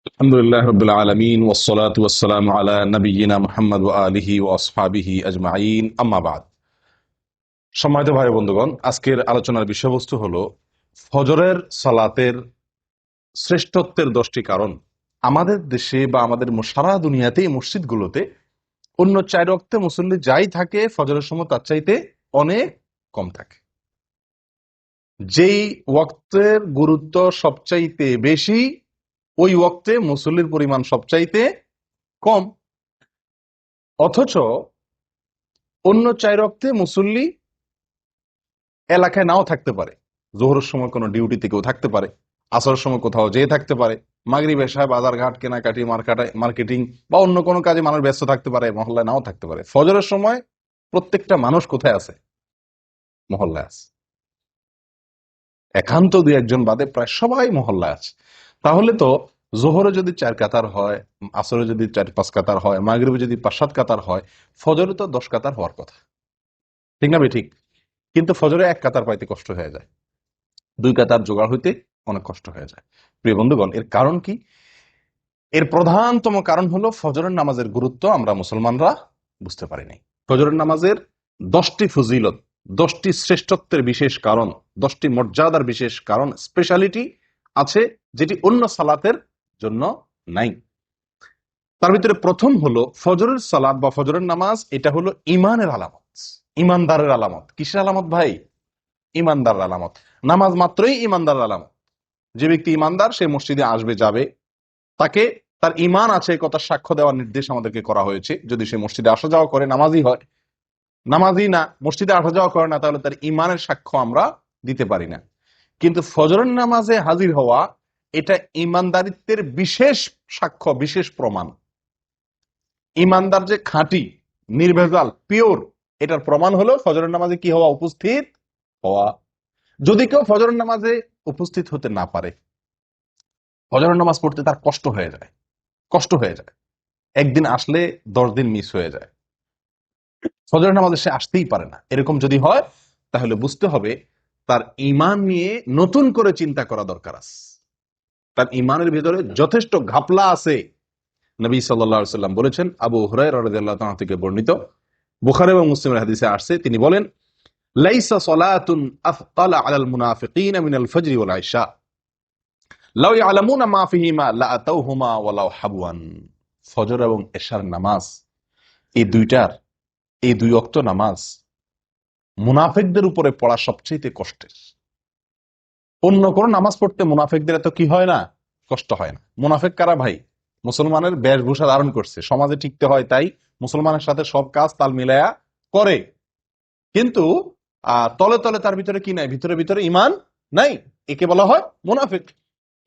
আলহামদুলিল্লাহ রাব্বিল আলামিন ওয়াসসালাতু ওয়াসসালামু আলা নাবিয়্যিনা মুহাম্মদ ওয়া আলিহি ওয়া আসহাবিহি আজমাইন আম্মা বাদ। সম্মানিত ভাই বন্ধুগণ, আজকের আলোচনার বিষয়বস্তু হলো ফজরের সালাতের শ্রেষ্ঠত্বের 10টি কারণ। আমাদের দেশে বা আমাদের সারা দুনিয়াতে এই মসজিদগুলোতে অন্য 4 ওয়াক্তে মুসল্লি যাই থাকে ফজরের সময় তার চাইতে অনেক কম থাকে। যেই ওয়াক্তের গুরুত্ব সবচাইতে বেশি ওই ওয়াক্তে মুসল্লির পরিমাণ সবচাইতে কম, অথচ অন্য 4 ওয়াক্তে মুসল্লি এলাকায় নাও থাকতে পারে। জোহরের সময় কোনো ডিউটিতে কেউ থাকতে পারে, আসরের সময় কোথাও যেয়ে থাকতে পারে, মাগরিব এশায় বাজার ঘাট কেনাকাটি মার্কেটিং বা অন্য কোনো কাজে মানুষ ব্যস্ত থাকতে পারে, মহল্লায় নাও থাকতে পারে। ফজরের সময় প্রত্যেকটা মানুষ কোথায় আছে? মহল্লায় আছে। একান্ত 2-1 বাদে প্রায় সবাই মহল্লায় আছে। তাহলে তো জোহরে যদি 4 কাতার হয়, আসরে যদি 4-5 কাতার হয়, মাগরিবে যদি 5-7 কাতার হয়, ফজরে তো 10 কাতার হওয়ার কথা, ঠিক না? ঠিক। কিন্তু ফজরে 1 কাতার পাইতে কষ্ট হয়ে যায়, 2 কাতার জোগাড় হইতে অনেক কষ্ট হয়ে যায়। প্রিয় বন্ধুগণ, এর কারণ কি? এর প্রধানতম কারণ হলো ফজরের নামাজের গুরুত্ব আমরা মুসলমানরা বুঝতে পারি নাই। ফজরের নামাজের 10টি ফজিলত, 10টি শ্রেষ্ঠত্বের বিশেষ কারণ, 10টি মর্যাদার বিশেষ কারণ, স্পেশালিটি আছে যেটি অন্য সালাতের জন্য নাই। তার ভিতরে প্রথম হলো ফজরের সালাত বা ফজরের নামাজ, এটা হলো ইমানের আলামত, ইমানদারের আলামত। কিসের আলামত ভাই? ইমানদার আলামত। নামাজ মাত্রই ইমানদার আলামত। যে ব্যক্তি ইমানদার সে মসজিদে আসবে, যাবে, তাকে তার ইমান আছে কথা সাক্ষ্য দেওয়ার নির্দেশ আমাদেরকে করা হয়েছে। যদি সে মসজিদে আসা যাওয়া করে, নামাজি হয়, নামাজি না, মসজিদে আসা যাওয়া করে না, তাহলে তার ইমানের সাক্ষ্য আমরা দিতে পারি না। কিন্তু ফজরের নামাজে হাজির হওয়া এটা ইমানদারিত্বের বিশেষ সাক্ষ্য, বিশেষ প্রমাণ। ইমানদার যে খাঁটি, নির্ভেজাল, পিওর, এটার প্রমাণ হলো ফজরের নামাজে কি হওয়া? উপস্থিত হওয়া। যদি কেউ ফজরের নামাজে উপস্থিত হতে না পারে, ফজরের নামাজ পড়তে তার কষ্ট হয়ে যায়, কষ্ট হয়ে যায়, একদিন আসলে 10 দিন মিস হয়ে যায়, ফজরের নামাজে সে আসতেই পারে না, এরকম যদি হয় তাহলে বুঝতে হবে তার ইমান নিয়ে নতুন করে চিন্তা করা দরকার আছে। তার ইমানের ভিতরে যথেষ্ট ঘাপলা আছে। নবী সাল্লাল্লাহু আলাইহি সাল্লাম বলেছেন, আবু হুরায়রা রাদিয়াল্লাহু তাআলা থেকে বর্ণিত, বুখারী এবং মুসলিমের হাদিসে আসছে, তিনি বলেন, লাইসা সালাতুন আফতালা আলাল মুনাফিকিনা মিনাল ফজরি ওয়াল ইশা লাউ ইয়ালামুনা মা ফিহিমা লাআতাউহুমা ওয়ালাউ হাবওয়ান। ফজর এবং এশার নামাজ, এই দুইটার, এই 2 ওয়াক্ত নামাজ মুনাফিকদের উপরে পড়া সবচেয়ে কষ্টের। অন্য কোন নামাজ পড়তে মুনাফিকদের এত কি হয় না? কষ্ট হয় না। মুনাফিক কারা ভাই? মুসলমানের বেশভূষা ধারণ করছে, সমাজে টিকতে হয় তাই মুসলমানের সাথে সব কাজ তাল মিলায়া করে, কিন্তু তলে তলে তার ভিতরে কি নাই? ভিতরে ভিতরে ইমান নাই। একে বলা হয় মুনাফিক।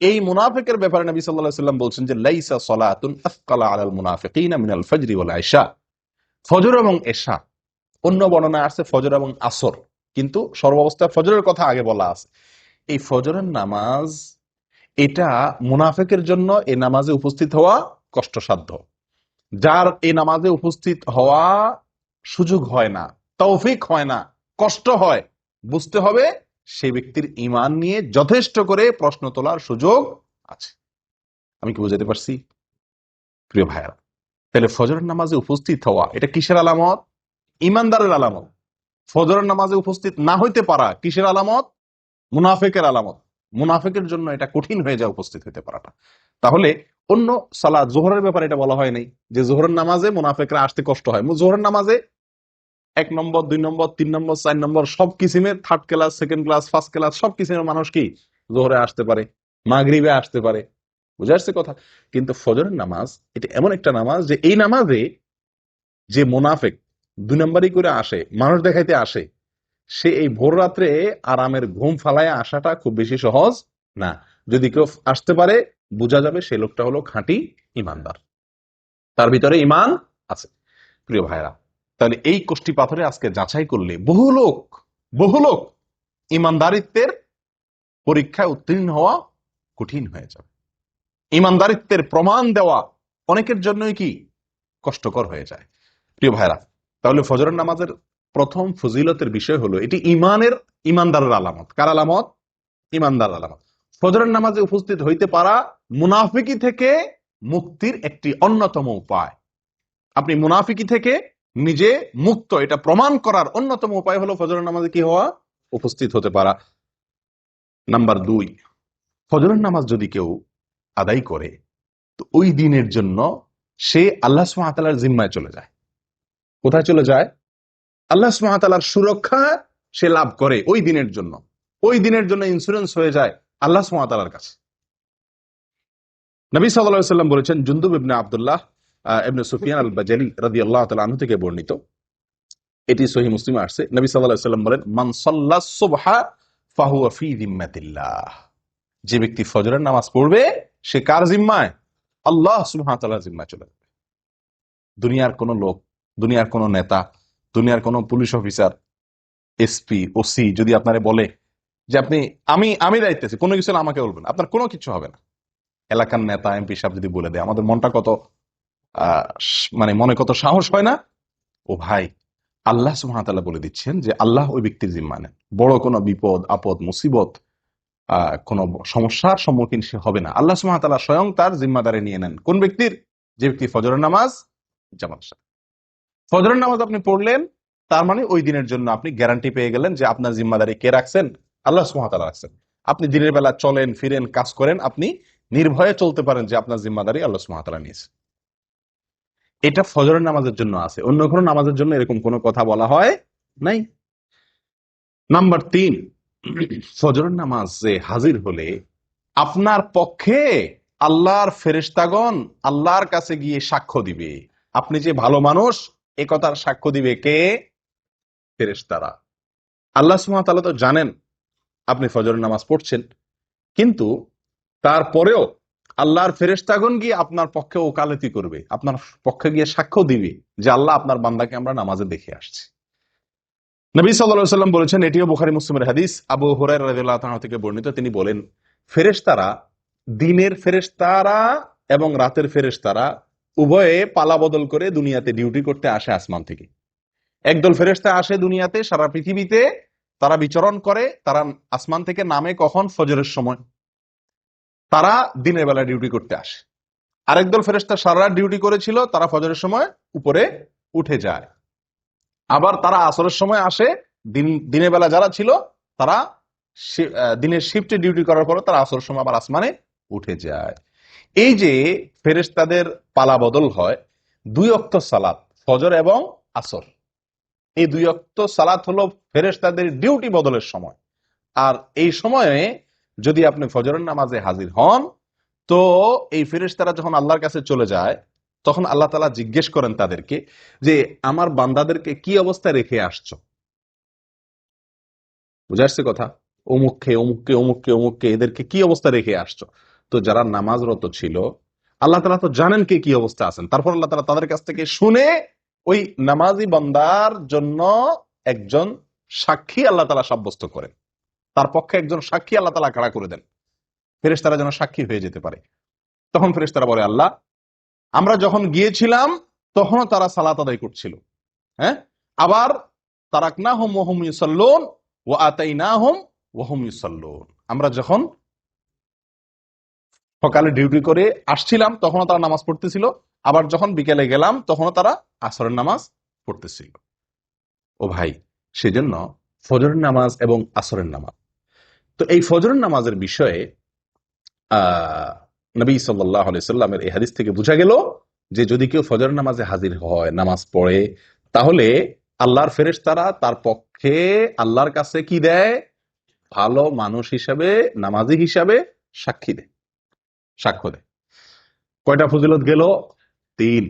এই মুনাফিকের ব্যাপারে নবী সাল্লাল্লাহু আলাইহি সাল্লাম বলছেন যে লাইসা সালাতুন আসকালা আলাল মুনাফিকিনা মিনাল ফজরি ওয়াল ইশা। ফজর এবং এশা, অন্য বর্ণনা আছে ফজর এবং আসর, কিন্তু সর্বাবস্থায় ফজরের কথা আগে বলা আছে। এই ফজরের নামাজ, এটা মুনাফিকের জন্য এই নামাজে উপস্থিত হওয়া কষ্টসাধ্য। যার এই নামাজে উপস্থিত হওয়া সুযোগ হয় না, তৌফিক হয় না, কষ্ট হয়, বুঝতে হবে সেই ব্যক্তির ঈমান নিয়ে যথেষ্ট করে প্রশ্ন তোলার সুযোগ আছে। আমি কি বুঝাতে পারছি প্রিয় ভাইরা? তাহলে ফজরের নামাজে উপস্থিত হওয়া এটা কিসের আলামত? ঈমানদারের আলামত। ফজরের নামাজে উপস্থিত না হইতে পারা কিসের আলামত? মুনাফিকের আলামত। মুনাফিকের জন্য এটা কঠিন হয়ে যায় উপস্থিত হইতে পারাটা। তাহলে অন্য সালাত, জোহরের ব্যাপারে এটা বলা হয় নাই যে জোহরের নামাজে মুনাফিকরা আসতে কষ্ট হয়। জোহরের নামাজে 1 নম্বর, 2 নম্বর, 3 নম্বর, 4 নম্বর সব কিসিমের, 3rd class, 2nd class, 1st class সব কিসিমের মানুষ কি জোহরে আসতে পারে, মাগরিবে আসতে পারে। বুঝে আসছে কথা? কিন্তু ফজরের নামাজ এটা এমন একটা নামাজ যে এই নামাজে যে মুনাফিক 2 নম্বরই করে আসে, মানুষ দেখাইতে আসে, সে এই ভোর রাত্রে আরামের ঘুম ফালায় আসাটা খুব বেশি সহজ না। যদি কেউ আসতে পারে, বোঝা যাবে সেই লোকটা হলো খাঁটি ইমানদার, তার ভিতরে ইমান আছে। প্রিয় ভাইরা, তাহলে এই কোষ্টি পাথরে আজকে যাচাই করলে বহু লোক ইমানদারিত্বের পরীক্ষায় উত্তীর্ণ হওয়া কঠিন হয়ে যাবে। ইমানদারিত্বের প্রমাণ দেওয়া অনেকের জন্যই কি কষ্টকর হয়ে যায়। প্রিয় ভাইরা, তাহলে ফজরের নামাজের প্রথম ফজিলতের বিষয় হলো এটি ইমানদারের আলামত। কার আলামত? ইমানদার আলামত। ফজরের নামাজে উপস্থিত হইতে পারা মুনাফিকি থেকে মুক্তির একটি অন্যতম উপায়। আপনি মুনাফিকি থেকে নিজে মুক্ত, এটা প্রমাণ করার অন্যতম উপায় হলো ফজরের নামাজে কি হওয়া, উপস্থিত হতে পারা। নাম্বার 2, ফজরের নামাজ যদি কেউ আদায় করে তো ওই দিনের জন্য সে আল্লাহ সুবহানাহু ওয়া তাআলার জিম্মায় চলে যায়। কোথায় চলে যায়? আল্লাহ সুবহানাহু ওয়া তাআলার সুরক্ষা সে লাভ করে ওই দিনের জন্য। ওই দিনের জন্য ইন্স্যুরেন্স হয়ে যায় আল্লাহ সুবহানাহু ওয়া তাআলার কাছে। নবী সাল্লাল্লাহু আলাইহি ওয়াসাল্লাম বলেছেন, জুনদুব ইবনে আব্দুল্লাহ ইবনে সুফিয়ান আল বাজালি রাদিয়াল্লাহু তাআলা আনহু থেকে বর্ণিত, এটি সহিহ মুসলিমে আসছে। নবী সাল্লাল্লাহু আলাইহি ওয়াসাল্লাম বলেন, মান সাল্লাস সুবহা ফাহুয়া ফি যিম্মাতিল্লাহ। যে ব্যক্তি ফজরের নামাজ পড়বে সে কার জিম্মায়? আল্লাহ সুবহানাহু ওয়া তাআলার জিম্মায় চলে যাবে। দুনিয়ার কোন লোক, দুনিয়ার কোন নেতা, দুনিয়ার কোন পুলিশ অফিসার, এসপি, ওসি যদি আপনারে বলে যে আপনি আমি দায়িত্বে আছি, কোনো কিছু আমাকে বলবেন, আপনার কোনো কিছু হবে না। এলাকার নেতা, এমপি সাহেব যদি বলে দেয়, আমাদের মনটা কত মানে মনে কত সাহস হয় না? ও ভাই, আল্লাহ সুবহানাহু ওয়া তাআলা বলে দিচ্ছেন যে আল্লাহ ওই ব্যক্তির জিম্মা নেন। বড় কোনো বিপদ আপদ মুসিবত, কোন সমস্যার সম্মুখীন সে হবে না। আল্লাহ সুবহানাহু ওয়া তাআলা স্বয়ং তার জিম্মাদারি নিয়ে নেন। কোন ব্যক্তির? যে ব্যক্তি ফজরের নামাজ জামাতের সাথে। ফজরের নামাজ আপনি পড়লেন, তার মানে ওই দিনের জন্য আপনি গ্যারান্টি পেয়ে গেলেন যে আপনার জিম্মাদারি কে রাখছেন? আল্লাহ সুবহানাহু ওয়া তাআলা রাখছেন। আপনি দিনের বেলা চলেন ফিরেন কাজ করেন, আপনি নির্ভয়ে চলতে পারেন যে আপনার জিম্মাদারি আল্লাহ সুবহানাহু ওয়া তাআলা নিয়েছে। এটা ফজরের নামাজের জন্য আছে, অন্য কোনো নামাজের জন্য এরকম কোনো কথা বলা হয় নাই। নাম্বার 3, ফজরের নামাজে হাজির হলে আপনার পক্ষে আল্লাহর ফেরেশতাগণ আল্লাহর কাছে গিয়ে সাক্ষ্য দিবে আপনি যে ভালো মানুষ, এ কথার সাক্ষ্য দিবে কে? ফেরেশতারা। আল্লাহ সুবহানাহু ওয়া তাআলা তো জানেন আপনি ফজরের নামাজ পড়ছেন, কিন্তু তারপরেও আল্লাহর ফেরেশতাগণ গিয়ে আপনার পক্ষে ওকালতি করবে, আপনার পক্ষে গিয়ে সাক্ষ্য দিবে যে আল্লাহ আপনার বান্দাকে আমরা নামাজে দেখে আসছি। নবী সাল্লাল্লাহু আলাইহি ওয়াসাল্লাম বলেছেন, এটিও বুখারী মুসলিমের হাদিস, আবু হুরায়রা রাদিয়াল্লাহু তাআলা থেকে বর্ণিত, তিনি বলেন, ফেরেশতারা, দিনের ফেরেশতারা এবং রাতের ফেরেশতারা উভয়ে পালা বদল করে দুনিয়াতে ডিউটি করতে আসে আসমান থেকে। একদল ফেরেশতা আসে দুনিয়াতে, সারা পৃথিবীতে তারা বিচরণ করে, তারা আসমান থেকে নামে কখন? ফজরের সময়। তারা দিনের বেলা ডিউটি করতে আসে। আরেকদল ফেরেশতা সারা রাত ডিউটি করেছিল, তারা ফজরের সময় উপরে উঠে যায়। আবার তারা আসরের সময় আসে, দিনের বেলা যারা ছিল তারা দিনের শিফটে ডিউটি করার পর তারা আসরের সময় আবার আসমানে উঠে যায়। এই যে ফেরেশতাদের পালা বদল হয়, 2 ওয়াক্ত সালাত, ফজর এবং আসর, এই 2 ওয়াক্ত সালাত হলো ফেরেশতাদের ডিউটি বদলের সময়। আর এই সময়ে যদি আপনি ফজরের নামাজে হাজির হন, তো এই ফেরেশতারা যখন আল্লাহর কাছে চলে যায়, তখন আল্লাহ তাআলা জিজ্ঞেস করেন তাদেরকে যে আমার বান্দাদেরকে কি অবস্থায় রেখে আসছো? বুঝে আসছে কথা? অমুককে অমুককে অমুককে অমুককে এদেরকে কি অবস্থা রেখে আসছো? তো যারা নামাজরত ছিল, আল্লাহ তাআলা তো জানেন কে কি অবস্থা আছেন। তারপর আল্লাহ তাআলা তাদের কাছ থেকে শুনে ওই নামাজি বান্দার জন্য একজন সাক্ষী আল্লাহ তাআলা সাব্যস্ত করেন, তার পক্ষে একজন সাক্ষী আল্লাহ তাআলা খাড়া করে দেন, ফেরেশতারা যেন সাক্ষী হয়ে যেতে পারে। তখন ফেরেশতারা বলে, আল্লাহ, আমরা যখন গিয়েছিলাম তখনও তারা সালাত আদায় করছিল, হ্যাঁ, আবার তারাকনাহুম ওয়া হুম ইউসাল্লুন ওয়া আতাইনাহুম ওয়া হুম ইউসাল্লুন। আমরা যখন সকালে ডিউটি করে আসছিলাম তখনও তারা নামাজ পড়তেছিল, আবার যখন বিকেলে গেলাম তখনও তারা আসরের নামাজ পড়তেছিল। ও ভাই, সেজন্য ফজরের নামাজ এবং আসরের নামাজ, তো এই ফজরের নামাজের বিষয়ে নবী সাল্লাল্লাহু আলাইহি সাল্লামের এই হাদিস থেকে বোঝা গেল যে যদি কেউ ফজর নামাজে হাজির হয়, নামাজ পড়ে, তাহলে আল্লাহর ফেরেশতারা তার পক্ষে আল্লাহর কাছে কি দেয়? ভালো মানুষ হিসাবে, নামাজি হিসাবে সাক্ষী দেয়, সাক্ষ্য দেয়। কয়টা ফজিলত গেল? 3।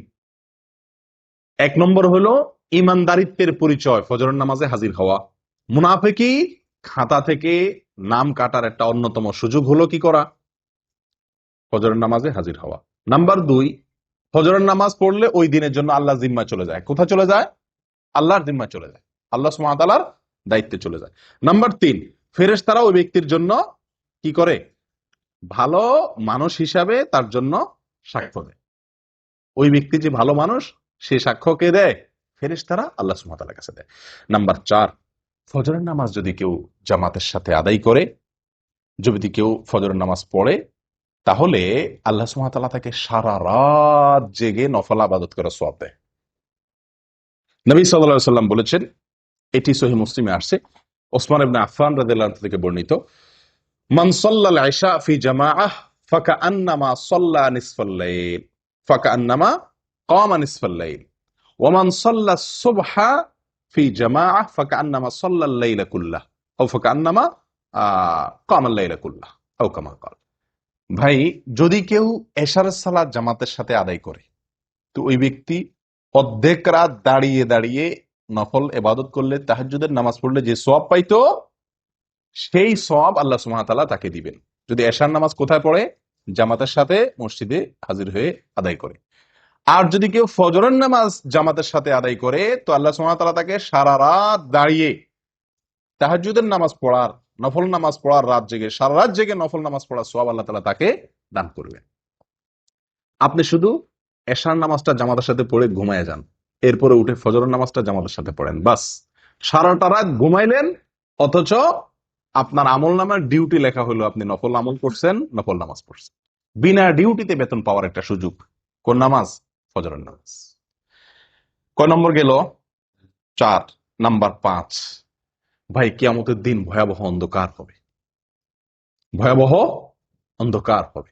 1 নম্বর হলো ইমানদারিত্বের পরিচয় ফজর নামাজে হাজির হওয়া। মুনাফিকি খাতা থেকে নাম কাটার একটা অন্যতম সুযোগ হলো কি করা? ফজরের নামাজে হাজির হওয়া। নাম্বার 2, ফজরের নামাজ পড়লে ওই দিনের জন্য আল্লাহর জিম্মায় চলে যায়। কোথায় চলে যায়? আল্লাহর জিম্মায় চলে যায়, আল্লাহ সুবহানাহু ওয়া তাআলার দায়িত্বে চলে যায়। নাম্বার 3, ফেরেশতারা ওই ব্যক্তির জন্য কি করে? ভালো মানুষ হিসাবে তার জন্য সাক্ষ্য দেয়। ওই ব্যক্তি যে ভালো মানুষ, সে সাক্ষ্য কে দেয়? ফেরেশতারা আল্লাহ সুবহানাহু ওয়া তাআলার কাছে দেয়। নাম্বার 4, ফজরের নামাজ যদি কেউ জামাতের সাথে আদায় করে, যদি কেউ ফজরের নামাজ পড়ে, তাহলে আল্লাহ সুবহানাহু ওয়া তাআলা তাকে সারা রাত জেগে নফল ইবাদত করে সওয়াব দেয়। নবী সাল্লাল্লাহু আলাইহি সাল্লাম বলেছেন, এটি সহিহ মুসলিমে আসছে, ওসমান ইবনে আফফান রাদিয়াল্লাহু আনহু থেকে বর্ণিত, মান সাল্লাল ইশা ফি জামাআহ ফাকান্নামা সাল্লা নিসফাল লাইল ফাকান্নামা কামা নিসফাল লাইল ওয়া মান সাল্লা সুবহা ফি জামাআহ ফাকান্নামা সাল্লাল লাইলা কুল্লাহ আও ফাকান্নামা কামাল লাইলা কুল্লাহ আও কামা ক্বাল। ভাই, যদি কেউ এশারের সালাত জামাতের সাথে আদায় করে, তো ওই ব্যক্তি অর্ধেক রাত দাঁড়িয়ে দাঁড়িয়ে নফল ইবাদত করলে, তাহাজ্জুদের নামাজ পড়লে যে সওয়াব পাইতো, সেই সওয়াব আল্লাহ সুবহানাহু ওয়া তাআলা তাকে দিবেন। যদি এশার নামাজ কোথায় পড়ে? জামাতের সাথে মসজিদে হাজির হয়ে আদায় করে। আর যদি কেউ ফজরের নামাজ জামাতের সাথে আদায় করে, তো আল্লাহ সুবহানাহু ওয়া তাআলা তাকে সারা রাত দাঁড়িয়ে তাহাজ্জুদের নামাজ পড়ার, নফল নামাজ পড়ার, রাত জেগে সারা রাত জেগে নফল নামাজ পড়ার সওয়াব আল্লাহ তাআলা তাকে দান করবেন। আপনি শুধু এশার নামাজটা জামাতের সাথে পড়ে ঘুমায় যান, এরপরে উঠে ফজরের নামাজটা জামাতের সাথে পড়েন, বাস সারাটা রাত ঘুমাইলেন, অথচ আপনার আমল নামার ডিউটি লেখা হলো আপনি নফল আমল করছেন, নফল নামাজ পড়ছেন। বিনা ডিউটিতে বেতন পাওয়ার একটা সুযোগ। কোন নামাজ? ফজরের নামাজ। কয় নম্বর গেল? 4। নাম্বার 5, ভাই কিয়ামতের দিন ভয়াবহ অন্ধকার হবে, ভয়াবহ অন্ধকার হবে,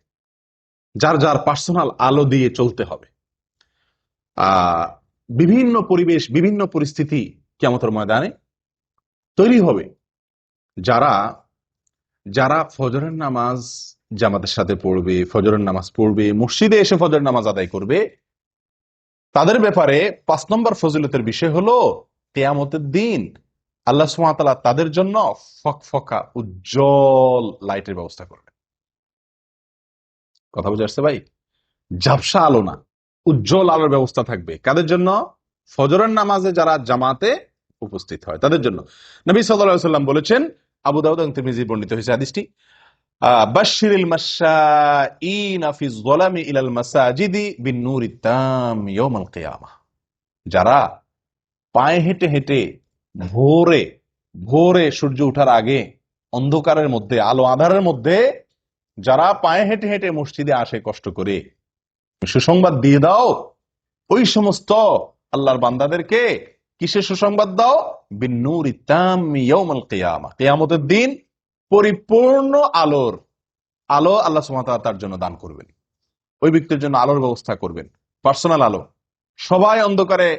যার যার পার্সোনাল আলো দিয়ে চলতে হবে। বিভিন্ন পরিবেশ, বিভিন্ন পরিস্থিতি কিয়ামতের ময়দানে তৈরি হবে। যারা যারা ফজরের নামাজ জামাতের সাথে পড়বে, ফজরের নামাজ পড়বে, মসজিদে এসে ফজরের নামাজ আদায় করবে, তাদের ব্যাপারে 5 নম্বর ফজিলতের বিষয় হলো কিয়ামতের দিন আল্লাহ সুবহানাহু ওয়া তাআলা তাদের জন্য ফকফকা উজ্জ্বল লাইটের ব্যবস্থা করবেন। কথা বুঝে আসছে ভাই? ঝাপসা আলো না, উজ্জ্বল আলোর ব্যবস্থা থাকবে। কাদের জন্য? ফজরের নামাজে যারা জামাতে উপস্থিত হয় তাদের জন্য। নবী সাল্লাল্লাহু আলাইহি ওয়াসাল্লাম বলেছেন, আবু দাউদ এবং তিরমিজি বর্ণিত হয়েছে হাদিসটি, বাশশিরিল মাশাঈনা ফি যলামি ইলাল মাসাজিদি বিন নূরিত তাম ইয়াউমাল কিয়ামাহ। যারা পায়ে হেঁটে হেঁটে ভোরে ভোরে সূর্য ওঠার আগে অন্ধকারের মধ্যে, আলো আঁধারের মধ্যে যারা পায়ে হেঁটে হেঁটে মসজিদে আসে কষ্ট করে, সুসংবাদ দিয়ে দাও ওই সমস্ত আল্লাহর বান্দাদেরকে। কিসের সুসংবাদ দাও? বিন্নুরি তাম্মি ইয়াউমাল কিয়ামাহ, কিয়ামতের দিন পরিপূর্ণ আলোর আলো আল্লাহ সুবহানাহু ওয়া তাআলা তার জন্য দান করবেন। ওই ব্যক্তির জন্য আলোর ব্যবস্থা করবেন, পার্সোনাল আলো। সবাই অন্ধকারে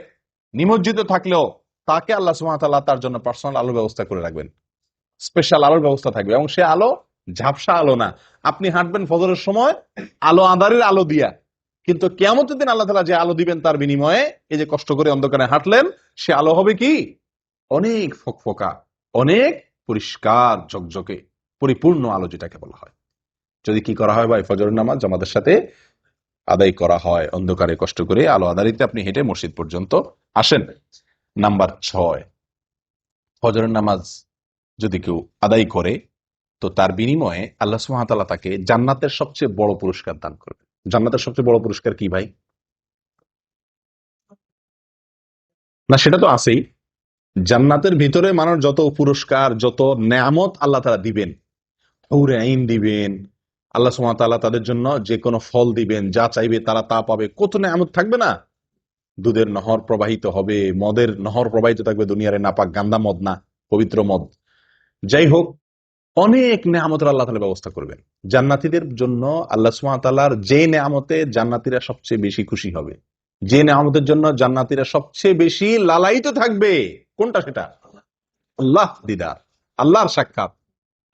নিমজ্জিত থাকলেও তাকে আল্লাহ সুবহানাহু ওয়া তাআলা তার জন্য পার্সোনাল আলোর ব্যবস্থা করে রাখবেন, স্পেশাল আলোর ব্যবস্থা থাকবে। এবং সে আলো ঝাপসা আলো না। আপনি হাঁটবেন ফজরের সময় আলো আঁধারের আলো দিয়া, কিন্তু কিয়ামতের দিন আল্লাহ তাআলা যে আলো দিবেন তার বিনিময়ে, এই যে কষ্ট করে অন্ধকারে হাঁটলেন, সে আলো হবে কি? অনেক ফকফকা, অনেক পরিষ্কার ঝকঝকে পরিপূর্ণ আলো, যেটাকে বলা হয়। যদি কি করা হয় ভাই? ফজরের নামাজ জামাতের সাথে আদায় করা হয়, অন্ধকারে কষ্ট করে আলো আধারিতে আপনি হেঁটে মসজিদ পর্যন্ত আসেন। নাম্বার 6, ফজরের নামাজ যদি কেউ আদায় করে, তো তার বিনিময়ে আল্লাহ সুবহানাহু ওয়া তাআলা তাকে জান্নাতের সবচেয়ে বড় পুরস্কার দান করবে। জান্নাতের সবচেয়ে বড় পুরস্কার কি ভাই? না, সেটা তো আছেই। জান্নাতের ভিতরে মানুষ যত পুরস্কার, যত নেয়ামত আল্লাহ তাআলা দিবেন, হুর আইন দিবেন, আল্লাহ সুবহানাহু ওয়া তাআলা তাদের জন্য যে কোনো ফল দিবেন, যা চাইবে তারা তা পাবে। কত নেয়ামত থাকবে না? দুধের নহর প্রবাহিত হবে, মদের নহর প্রবাহিত থাকবে, দুনিয়ারে নাপাক গান্দা মদ না, পবিত্র মদ। যাই হোক, অনেক নেয়ামতের আল্লাহ তাআলা ব্যবস্থা করবেন জান্নাতীদের জন্য। আল্লাহ সুবহানাহু ওয়া তাআলার যে নেয়ামতে জান্নাতীরা সবচেয়ে বেশি খুশি হবে, যে নেয়ামতের জন্য জান্নাতীরা সবচেয়ে বেশি লালায়িত থাকবে, কোনটা সেটা? আল্লাহ দিদার, আল্লাহর সাক্ষাৎ,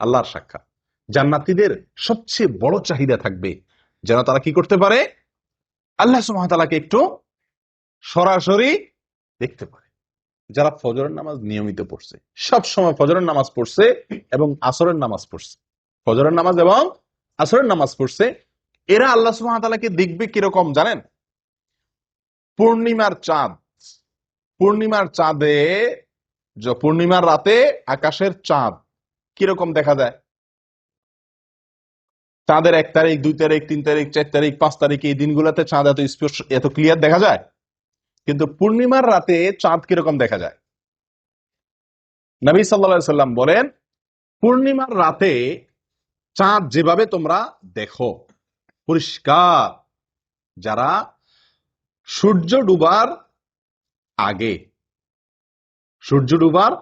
আল্লাহর সাক্ষাৎ। জান্নাতীদের সবচেয়ে বড় চাহিদা থাকবে যেন তারা কি করতে পারে? আল্লাহ সুবহানাহু ওয়া তাআলাকে একটু সরাসরি দেখতে পারে। যারা ফজরের নামাজ নিয়মিত পড়ছে, সব সময় ফজরের নামাজ পড়ছে এবং আসরের নামাজ পড়ছে, ফজরের নামাজ এবং আসরের নামাজ পড়ছে, এরা আল্লাহ সুবহানাহু ওয়া তাআলাকে দেখবে কিরকম জানেন? পূর্ণিমার চাঁদ, পূর্ণিমার চাঁদে, পূর্ণিমার রাতে আকাশের চাঁদ কিরকম দেখা যায়? চাঁদের 1 তারিখ, 2 তারিখ, 3 তারিখ, 4 তারিখ, 5 তারিখ, এই দিনগুলোতে চাঁদ এত স্পষ্ট, এত ক্লিয়ার দেখা যায়। কিন্তু পূর্ণিমার রাতে চাঁদ কিরকম দেখা যায়? নবী সাল্লাল্লাহু আলাইহি সাল্লাম বলেন, পূর্ণিমার রাতে চাঁদ যেভাবে তোমরা দেখো, পরিষ্কার, যারা সূর্য ডুবার আগে, সূর্য ডুবার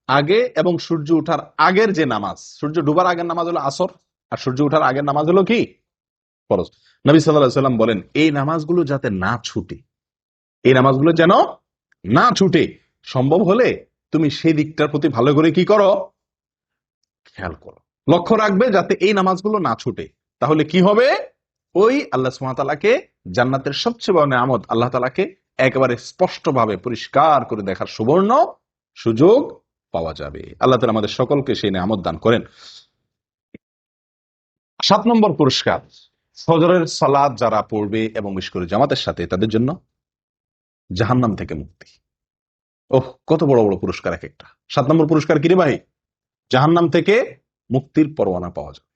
আগে এবং সূর্য ওঠার আগের যে নামাজ, সূর্য ডুবার আগের নামাজ হলো আসর, আর সূর্য ওঠার আগের নামাজ হলো কি? ফরজ। নবী সাল্লাল্লাহু আলাইহি ওয়াসাল্লাম বলেন এই নামাজগুলো যাতে না ছুটে, এই নামাজগুলো যেন না ছুটে, সম্ভব হলে তুমি সেই দিকটার প্রতি ভালো করে কি করো, খেয়াল করো, লক্ষ্য রাখবে যাতে এই নামাজগুলো না ছুটে। তাহলে কি হবে? ওই আল্লাহ সুবহানাহু ওয়া তাআলাকে, জান্নাতের সবচেয়ে বড় নিয়ামত আল্লাহ তাআলাকে একেবারে স্পষ্টভাবে পরিষ্কার করে দেখার সুবর্ণ সুযোগ পাওয়া যাবে। আল্লাহ তাআলা আমাদের সকলকে সেই নিয়ামত দান করেন। 7 নম্বর পুরস্কার, ফজরের সালাত যারা পড়বে এবং বিশেষ করে জামাতের সাথে, তাদের জন্য জাহান্নাম থেকে মুক্তি। ওহ, কত বড় বড় পুরস্কার এক একটা। 7 নম্বর পুরস্কার কি রে ভাই? জাহান্নাম থেকে মুক্তির পরোয়ানা পাওয়া যাবে,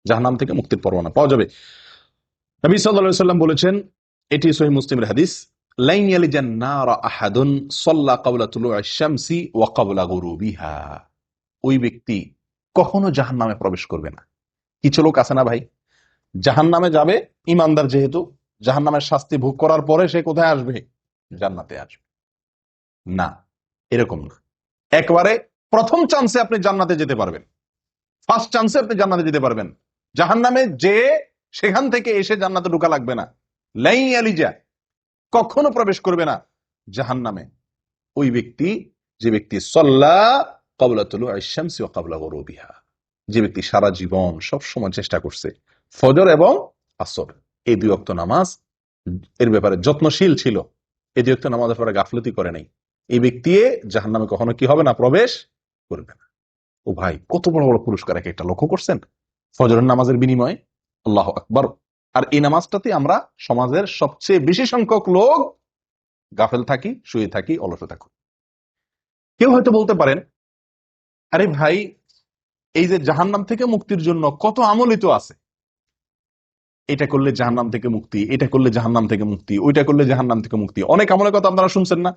জাহান্নাম থেকে মুক্তির পরোয়ানা পাওয়া যাবে। নবী সাল্লাল্লাহু আলাইহি ওয়াসাল্লাম বলেছেন, এটি সহিহ মুসলিমের হাদিস, লাইন ইয়ালিজান নার আহাদুন সাল্লা ক্বাবলা তুলুইশ শামসি ওয়া ক্বাবলা গুরুবিহা। ওই ব্যক্তি কখনো জাহান্নামে প্রবেশ করবে না। কিছু লোক আছে না ভাই, জাহান্নামে যাবে, ইমানদার যেহেতু, জাহান্নামের শাস্তি ভোগ করার পরে সে কোথায় আসবে? জান্নাতে আসবে। না, এরকম না। একবারে প্রথম চান্সে আপনি জান্নাতে যেতে পারবেন, ফার্স্ট চান্সে আপনি জান্নাতে যেতে পারবেন। জাহান্নামে যে সেখান থেকে এসে জান্নাতে ঢোকা লাগবে না। লাই আলিজা, কখনো প্রবেশ করবে না জাহান্নামে ওই ব্যক্তি, যে ব্যক্তি সাল্লা ক্বাবলা তুলুইশ শামসি ওয়া ক্বাবলা গুরুবিহা, যে ব্যক্তি সারা জীবন সব সময় চেষ্টা করছে ফজর এবং আসর এই 2 ওয়াক্ত নামাজ এর ব্যাপারে যত্নশীল ছিল, এই 2 ওয়াক্ত নামাজের ব্যাপারে গাফলতি করে নাই, এই ব্যক্তি জাহান্নামে কখনো কি হবে না? প্রবেশ করবে না। ও ভাই, কত বড় বড় পুরস্কার এক একটা, লক্ষ্য করছেন? ফজরের নামাজের বিনিময়ে, আল্লাহু আকবার। আর এই নামাজটাতে আমরা সমাজের সবচেয়ে বেশি সংখ্যক লোক গাফেল থাকি, শুয়ে থাকি, অলসে থাকি। কেউ হয়তো বলতে পারেন, আরে ভাই, এই যে জাহান্নাম থেকে মুক্তির জন্য কত আমলই তো আছে, এটা করলে জাহান্নাম থেকে মুক্তি, এটা করলে জাহান্নাম থেকে মুক্তি, ওইটা করলে জাহান্নাম থেকে মুক্তি, অনেক আমলের কথা আপনারা শুনছেন না?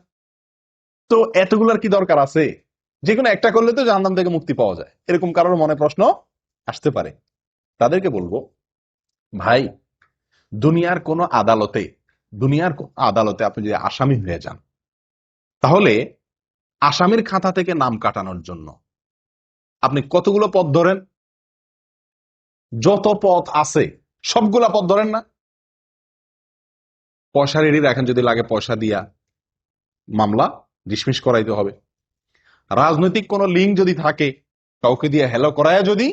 তো এতগুলার কি দরকার আছে? যে কোনো একটা করলে তো জাহান্নাম থেকে মুক্তি পাওয়া যায়, এরকম কারোর মনে প্রশ্ন আসতে পারে। তাদেরকে বলবো, ভাই, দুনিয়ার কোন আদালতে, দুনিয়ার কোন আদালতে আপনি যদি আসামি হয়ে যান, তাহলে আসামির খাতা থেকে নাম কাটানোর জন্য আপনি কতগুলো পথ ধরেন? যত পথ আছে সবগুলা পথ ধরেন না? পয়সা রেডি রাখেন, যদি লাগে পয়সা দিয়া মামলা ডিসমিস করাইতে হবে। রাজনৈতিক কোন লিঙ্ক যদি থাকে, কাউকে দিয়ে হেলো করায় যদি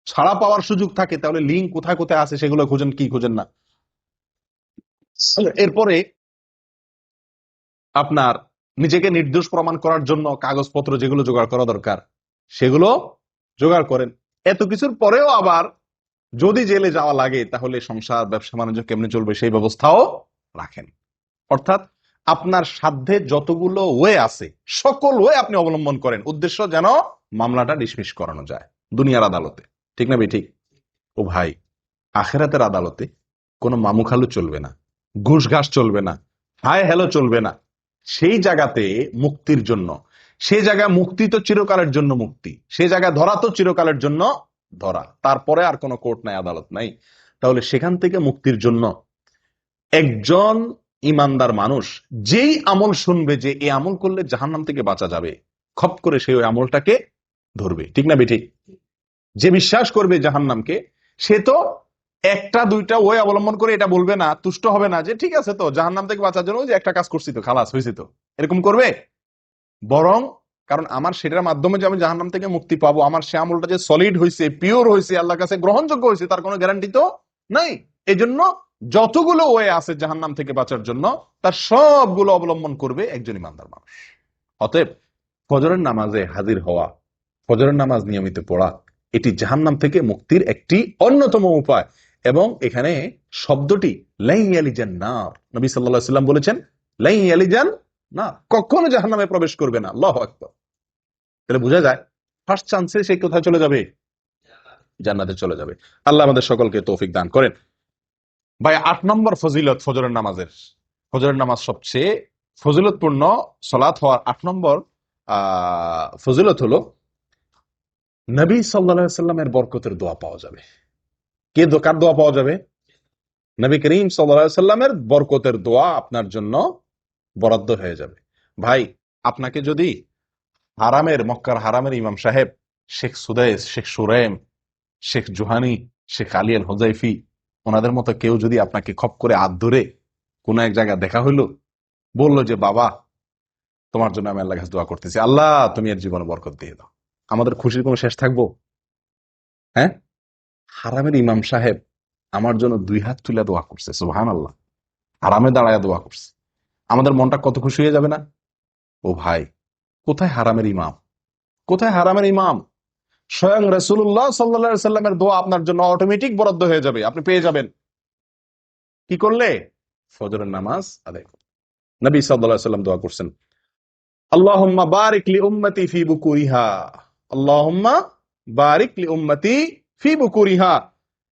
ছাড়া পাওয়ার সুযোগ থাকে, তাহলে লিঙ্ক কোথায় কোথায় আছে সেগুলো খুঁজেন, কি খুঁজেন না? এরপরে আপনার নিজেকে নির্দোষ প্রমাণ করার জন্য কাগজপত্র যেগুলো জোগাড় করা দরকার সেগুলো জোগাড় করেন। এত কিছুর পরেও আবার যদি জেলে যাওয়া লাগে, তাহলে সংসার ব্যবসা বাণিজ্য কেমনে চলবে সেই ব্যবস্থাও রাখেন। অর্থাৎ আপনার সাধ্যে যতগুলো ওয়ে আছে সকল ওয়ে আপনি অবলম্বন করেন, উদ্দেশ্য যেন মামলাটা ডিসমিস করানো যায় দুনিয়ার আদালতে। ঠিক না ঠিক? ও ভাই, আখেরাতের আদালতে কোনো মামুখালু চলবে না, ঘুষ ঘাস চলবে না, হায় হেলো চলবে না। সেই জায়গাতে মুক্তির জন্য, সেই জায়গায় মুক্তি তো চিরকালের জন্য মুক্তি, সেই জায়গায় ধরা তো চিরকালের জন্য ধরা, তারপরে আর কোনো কোর্ট নাই, আদালত নাই। তাহলে সেখান থেকে মুক্তির জন্য একজন ইমানদার মানুষ যেই আমল শুনবে যে এই আমল করলে জাহান্নাম থেকে বাঁচা যাবে, খপ করে সেই ওই আমলটাকে ধরবে। ঠিক না বেঠিক? যে বিশ্বাস করবে জাহান্নামকে, সে তো একটা দুইটা ওই অবলম্বন করে এটা বলবে না, তুষ্ট হবে না যে ঠিক আছে তো জাহান্নাম থেকে বাঁচার জন্য যে একটা কাজ করছি তো খালাস হয়েছে তো, এরকম করবে। বরং কারণ আমার সেটার মাধ্যমে যে আমি জাহান্নাম থেকে মুক্তি পাবো, আমার সে আমলটা যে সলিড হয়েছে, পিওর হয়েছে, আল্লাহর কাছে গ্রহণযোগ্য হয়েছে, তার কোনো গ্যারান্টি তো নাই। এই জন্য যতগুলো ওয়ে আছে জাহান্নাম থেকে বাঁচার জন্য, তার সবগুলো অবলম্বন করবে একজন ইমানদার মানুষ। অতএব ফজরের নামাজে হাজির হওয়া, ফজরের নামাজ নিয়মিত পড়া, এটি জাহান্নাম থেকে মুক্তির একটি অন্যতম উপায়। এবং এখানে শব্দটি লাই ইয়ালিজান নার, নবী সাল্লাল্লাহু আলাইহি ওয়াসাল্লাম বলেছেন লাই ইয়ালিজান না, কখনো জাহান্নামে প্রবেশ করবে না। আল্লাহু আকবার। তাহলে বোঝা যায় ফার্স্ট চান্সে সে কোথায় চলে যাবে? জান্নাতে চলে যাবে। আল্লাহ আমাদের সকলকে তৌফিক দান করেন। ভাই, 8 নম্বর ফজিলত ফজরের নামাজের, ফজরের নামাজ সবচেয়ে ফজিলতপূর্ণ সালাত হওয়ার 8 নম্বর ফজিলত হলো নবী সাল্লাল্লাহু আলাইহি ওয়াসাল্লামের বরকতের দোয়া পাওয়া যাবে। কার দোয়া পাওয়া যাবে? নবী করিম সাল্লাল্লাহু আলাইহি সাল্লামের বরকতের দোয়া আপনার জন্য বরাদ্দ হয়ে যাবে। ভাই, আপনাকে যদি মক্কার হারামের ইমাম সাহেব শেখ সুদাইস, শেখ সুরাইম, শেখ জুহানি, শেখ আলী আল হুজাইফি, ওনাদের মতো কেউ যদি আপনাকে খপ করে হাত ধরে কোন এক জায়গায় দেখা হইলো, বললো যে বাবা তোমার জন্য আমি আল্লাহ কাছে দোয়া করতেছি, আল্লাহ তুমি এর জীবনে বরকত দিয়ে দাও, আমাদের খুশির কোনো শেষ থাকবো? হ্যাঁ, হারামের ইমাম সাহেব আমার জন্য 2 হাত তুলে দোয়া করছে, সুবহানাল্লাহ, হারামে দাঁড়ায় দোয়া করছে, আমাদের মনটা কত খুশি হয়ে যাবে না? ও ভাই, কোথায় হারামের ইমাম, কোথায় হারামের ইমাম? স্বয়ং রাসূলুল্লাহ সাল্লাল্লাহু আলাইহি সাল্লামের দোয়া আপনার জন্য অটোমেটিক বরাদ্দ হয়ে যাবে, আপনি পেয়ে যাবেন। কি করলে? ফজরের নামাজ আদায় করলে। নবী সাল্লাল্লাহু আলাইহি সাল্লাম দোয়া করছেন, আল্লাহুম্মা বারিক লি উম্মতি ফি বুকুরিহা, আল্লাহুম্মা বারিক লি উম্মতি ফি বুকুরিহা,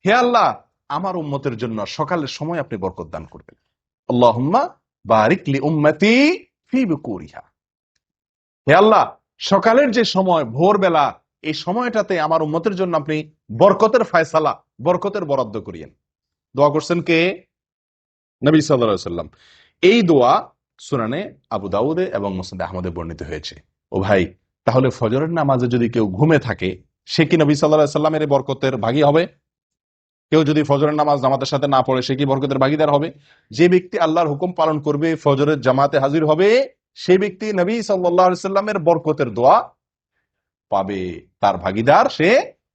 হে আল্লাহ আমার উম্মতের জন্য সকালের সময় আপনি বরকত দান করবেন। আল্লাহুম্মা বারিক লি উম্মতি ফি বুকুরিহা, হে আল্লাহ সকালের যে সময়, ভোরবেলা, এই সময়টাতে আমার উম্মতের জন্য আপনি বরকতের ফায়সালা, বরকতের বরাদ্দ করিয়েন। দোয়া করছেন কে? নবী সাল্লাল্লাহু আলাইহি সাল্লাম। এই দোয়া সুনানে আবু দাউদে এবং মুসনাদে আহমদে বর্ণিত হয়েছে। ও ভাই, তাহলে ফজরের নামাজে যদি কেউ ঘুমে থাকে, সে কি নবী সাল্লাল্লাহু আলাইহি সাল্লামের এই বরকতের ভাগী হবে? কেউ যদি ফজরের নামাজ জামাতের সাথে না পড়ে, সে কি বরকতের ভাগীদার হবে? যে ব্যক্তি আল্লাহর হুকুম পালন করবে, ফজরের জামাতে হাজির হবে, সেই ব্যক্তি নবী সাল্লাল্লাহু আলাইহি সাল্লামের বরকতের দোয়া পাবে, তার ভাগীদার সে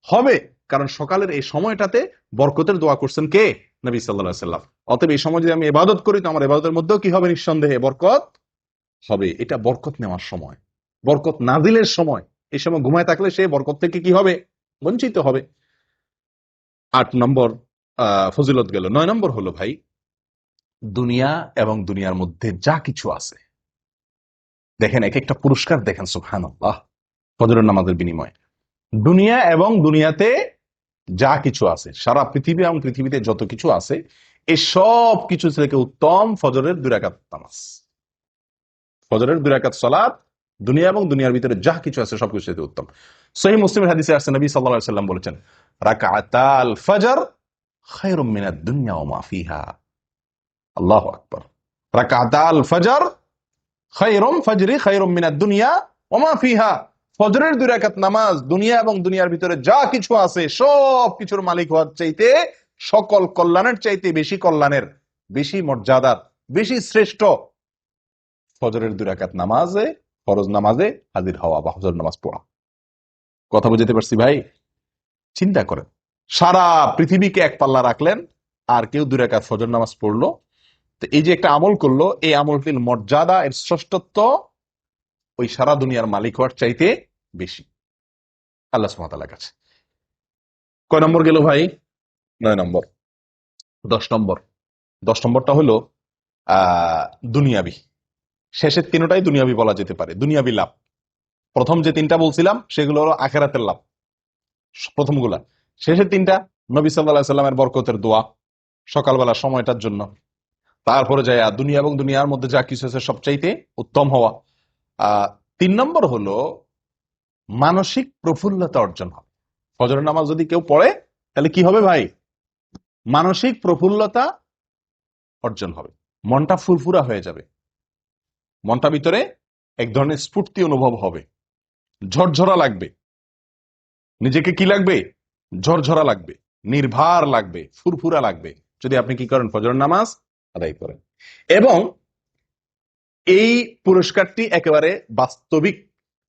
হবে। কারণ সকালের এই সময়টাতে বরকতের দোয়া করছেন কে? নবী সাল্লাল্লাহু আলাইহি সাল্লাম। অতএব এই সময় যদি আমি ইবাদত করি, তো আমার ইবাদতের মধ্যেও কি হবে? নিঃসন্দেহে বরকত হবে। এটা বরকত নেওয়ার সময়, বরকত নাজিলের সময়। এই সময় ঘুমায় থাকলে সে বরকত থেকে কি হবে? বঞ্চিত হবে। 8 নম্বর ফজিলত গেল। 9 নম্বর হলো ভাই, দুনিয়া এবং দুনিয়ার মধ্যে যা কিছু আছে, দেখেন এক একটা পুরস্কার দেখেন, সুবহানাল্লাহ, ফজরের নামাজের বিনিময়ে। দুনিয়া এবং দুনিয়াতে যা কিছু আছে, সারা পৃথিবী এবং পৃথিবীতে যত কিছু আছে, এই সব কিছু থেকে উত্তম ফজরের 2 রাকাত নামাজ, ফজরের 2 রাকাত সালাত। দুনিয়া এবং দুনিয়ার ভিতরে যা কিছু আছে সবকিছু থেকে উত্তম। সহিহ মুসলিমের হাদিসে আসছে, নবী সাল্লাল্লাহু আলাইহি সাল্লাম বলেছেন, রাকাতাল ফজর খায়রুম মিনাদ দুনিয়া ওয়া মা ফিহা। আল্লাহু আকবার। রাকাতাল ফজর খায়রুম মিনাদ দুনিয়া ওয়া মা ফিহা। ফজরের 2 রাকাত নামাজ দুনিয়া এবং দুনিয়ার ভিতরে যা কিছু আছে সব কিছুর মালিক হওয়ার চাইতে, সকল কল্যাণের চাইতে বেশি কল্যাণের, বেশি মর্যাদার, বেশি শ্রেষ্ঠ ফজরের 2 রাকাত নামাজে, ফরজ নামাজে হাজির হওয়া বা ফজর নামাজ পড়া। কথা বুঝতে পারছি ভাই? চিন্তা করেন, সারা পৃথিবীকে এক পাল্লা রাখলেন, আর কেউ 2 রাকাত ফজর নামাজ পড়লো, তো এই যে একটা আমল করলো, এই আমলটির মর্যাদা, এর শ্রেষ্ঠত্ব ওই সারা দুনিয়ার মালিক হওয়ার চাইতে বেশি আল্লাহ সুবহানাহু ওয়া তাআলার কাছে। কয় নম্বর গেল ভাই? 9 নম্বর। 10 নম্বর। 10 নম্বরটা হলো দুনিয়াবি। শেষের 3টাই দুনিয়াবি বলা যেতে পারে, দুনিয়াবি লাভ। প্রথম যে 3টা বলছিলাম সেগুলো হলো আখিরাতের লাভ, প্রথমগুলা। শেষের 3টা নবী সাল্লাল্লাহু আলাইহি সাল্লামের বরকতের দোয়া সকালবেলা সময়টার জন্য। তারপরে যায় দুনিয়া এবং দুনিয়ার মধ্যে যা কিছু আছে সবচাইতে উত্তম হওয়া। 3 নম্বর হলো মানসিক প্রফুল্লতা অর্জন হবে। ফজরের নামাজ যদি কেউ পড়ে, তাহলে কি হবে ভাই? মানসিক প্রফুল্লতা অর্জন হবে, মনটা ফুরফুরা হয়ে যাবে, মনটা ভিতরে এক ধরনের স্ফূর্তি অনুভব হবে, ঝরঝরা লাগবে, নিজেকে কি লাগবে? ঝরঝরা লাগবে, নির্ভার লাগবে, ফুরফুরা লাগবে, যদি আপনি কি করেন? ফজরের নামাজ আদায় করেন। এবং এই পুরস্কারটি একেবারে বাস্তবিক,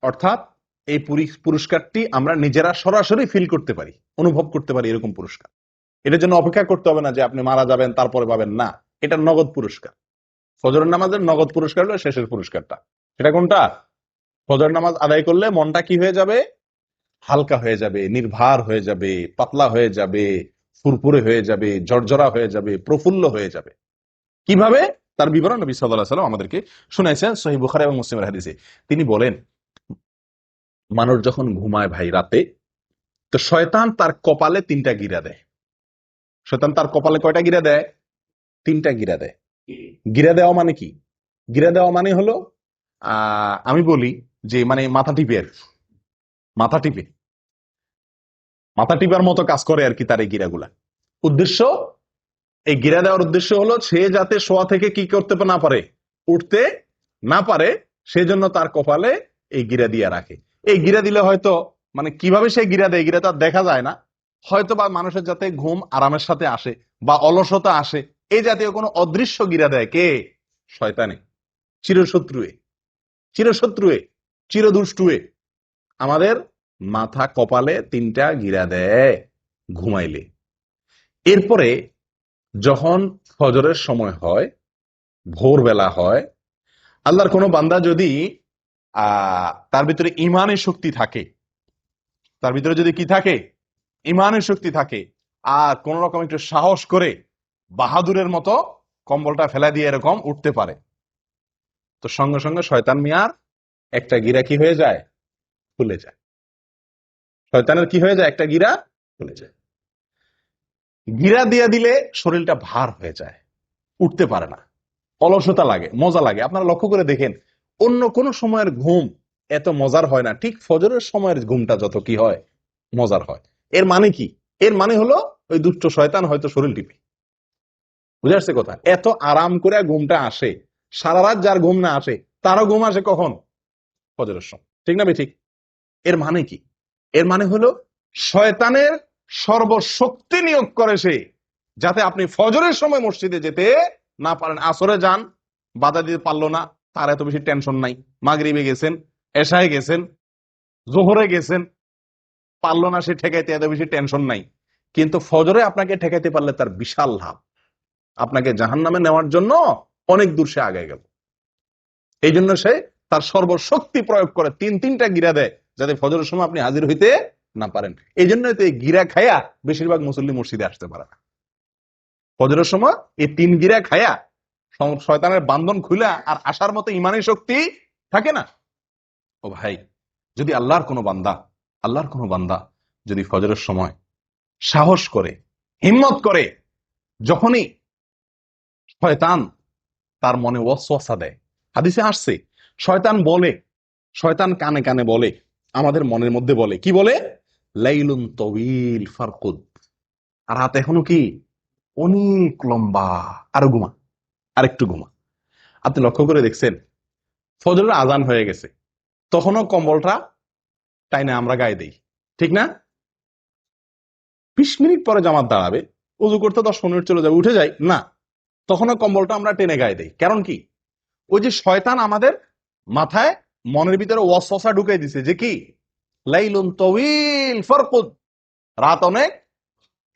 অর্থাৎ এই পুরস্কারটি আমরা নিজেরা সরাসরি ফিল করতে পারি, অনুভব করতে পারি, এরকম পুরস্কার। এটার জন্য অপেক্ষা করতে হবে না যে আপনি মারা যাবেন তারপরে পাবেন, না, এটা নগদ পুরস্কার। ফজরের নামাজের নগদ পুরস্কার হলো শেষের পুরস্কারটা। সেটা কোনটা? ফজর নামাজ আদায় করলে মনটা কি হয়ে যাবে? হালকা হয়ে যাবে, নির্ভার হয়ে যাবে, পাতলা হয়ে যাবে, ফুরফুরে হয়ে যাবে, ঝরঝরা হয়ে যাবে, প্রফুল্ল হয়ে যাবে। কিভাবে? তার বিবরণ নবী সাল্লাল্লাহু আলাইহি ওয়াসাল্লাম আমাদেরকে শুনাইছেন সহিহ বুখারী এবং মুসলিমের হাদিসে। তিনি বলেন, মানুষ যখন ঘুমায় ভাই রাতে, তো শয়তান তার কপালে 3টা গিরা দেয়। শয়তান তার কপালে কয়টা গিরা দেয়? 3টা গিরা দেয়। গিরা দেওয়া মানে কি? গিরা দেওয়া মানে হলো, আমি বলি যে মানে মাথা টিপে, আর মাথা টিপে, মাথা টিপার মতো কাজ করে আর কি তার এই গিরাগুলা। উদ্দেশ্য, এই গিরা দেওয়ার উদ্দেশ্য হলো সে যাতে শোয়া থেকে কি করতে না পারে, উঠতে না পারে, সেজন্য তার কপালে এই গিরা দিয়ে রাখে। এই গিরা দিলে হয়তো, মানে কিভাবে সে গিরা দেয়, গিরা তার দেখা যায় না, হয়তো বা মানুষের যাতে ঘুম আরামের সাথে আসে বা অলসতা আসে, এই জাতীয় কোনো অদৃশ্য গিরা দেয় কে? শয়তানে, চিরশত্রুয়ে, চিরশত্রুয়ে, চিরদুষ্টুয়ে আমাদের মাথা কপালে 3টা গিরা দেয় ঘুমাইলে। এরপরে যখন ফজরের সময় হয়, ভোরবেলা হয়, আল্লাহর কোনো বান্দা যদি তার ভিতরে ইমানের শক্তি থাকে, তার ভিতরে যদি কি থাকে, ইমানের শক্তি থাকে, আর কোন রকম একটু সাহস করে বাহাদুরের মতো কম্বলটা ফেলা দিয়ে এরকম উঠতে পারে, তো সঙ্গে সঙ্গে শয়তান মিয়ার একটা গিরা কি হয়ে যায়, খুলে যায়। শয়তানের কি হয়ে যায়, একটা গিরা খুলে যায়। গিরা দিয়ে দিলে শরীরটা ভার হয়ে যায়, উঠতে পারে না, অলসতা লাগে, মজা লাগে। আপনারা লক্ষ্য করে দেখেন, অন্য কোন সময়ের ঘুম এত মজার হয় না, ঠিক ফজরের সময়ের ঘুমটা যত কি হয়, মজার হয়। এর মানে কি? এর মানে হলো ওই দুষ্ট শয়তান হয়তো শরীর টিপে, বুঝে আসছে কথা? এত আরাম করে ঘুমটা আসে, সারা রাত যার ঘুম না আসে তারও ঘুম আসে কখন? ফজরের সময়, ঠিক না ঠিক? এর মানে কি? এর মানে হলো শয়তানের সর্বশক্তি নিয়োগ করে সে, যাতে আপনি ফজরের সময় মসজিদে যেতে না পারেন। আসরে যান, বাধা দিতে পারলো না, তার এত বেশি টেনশন নাই। মাগরিবে গেছেন, এশায় গেছেন, জোহরে গেছেন, পারলো না সে ঠেকাইতে, এত বেশি টেনশন নাই। কিন্তু ফজরে আপনাকে ঠেকাইতে পারলে তার বিশাল লাভ, আপনাকে জাহান্নামে নেওয়ার জন্য অনেক দূর সে আগে গেল। এই জন্য সে তার সর্বশক্তি প্রয়োগ করে 3টা গিরা দেয়, যাতে ফজরের সময় আপনি হাজির হইতে না পারেন। এই জন্য তো এই গিরা খায়া বেশিরভাগ মুসল্লি মসজিদে আসতে পারে না। ফজরের সময় এই 3 গিরা খায়া শয়তানের বান্ধন খুলা আর আসার মতো ইমানি শক্তি থাকে না। ও ভাই, যদি আল্লাহর কোনো বান্দা যদি ফজরের সময় সাহস করে, হিম্মত করে, যখনই শয়তান তার মনে ওয়াসওয়াসা দেয়, হাদিসে আসছে শয়তান বলে, শয়তান কানে কানে বলে, আমাদের মনের মধ্যে বলে, কি বলে? লাইলুন তওয়িল ফারকুদ, রাত এখনো কি অনেক লম্বা, আরো ঘুমা, আরেকটু ঘুমা। আপনি লক্ষ্য করে দেখছেন, ফজরের আজান হয়ে গেছে, তখনও কম্বলটা টাইনে আমরা গায়ে দেই, ঠিক না? 20 মিনিট পরে জামাত দাঁড়াবে, উজু করতে 10-15 মিনিট চলে যাবে, উঠে যাই না, তখনও কম্বলটা আমরা টেনে গায়ে দেই। কারণ কি? ওই যে শয়তান আমাদের মাথায়, মনের ভিতরে ওয়াসওয়াসা ঢুকাই দিছে যে কি, লাইলুন তাওয়িল ফারকুদ, রাত অনেক,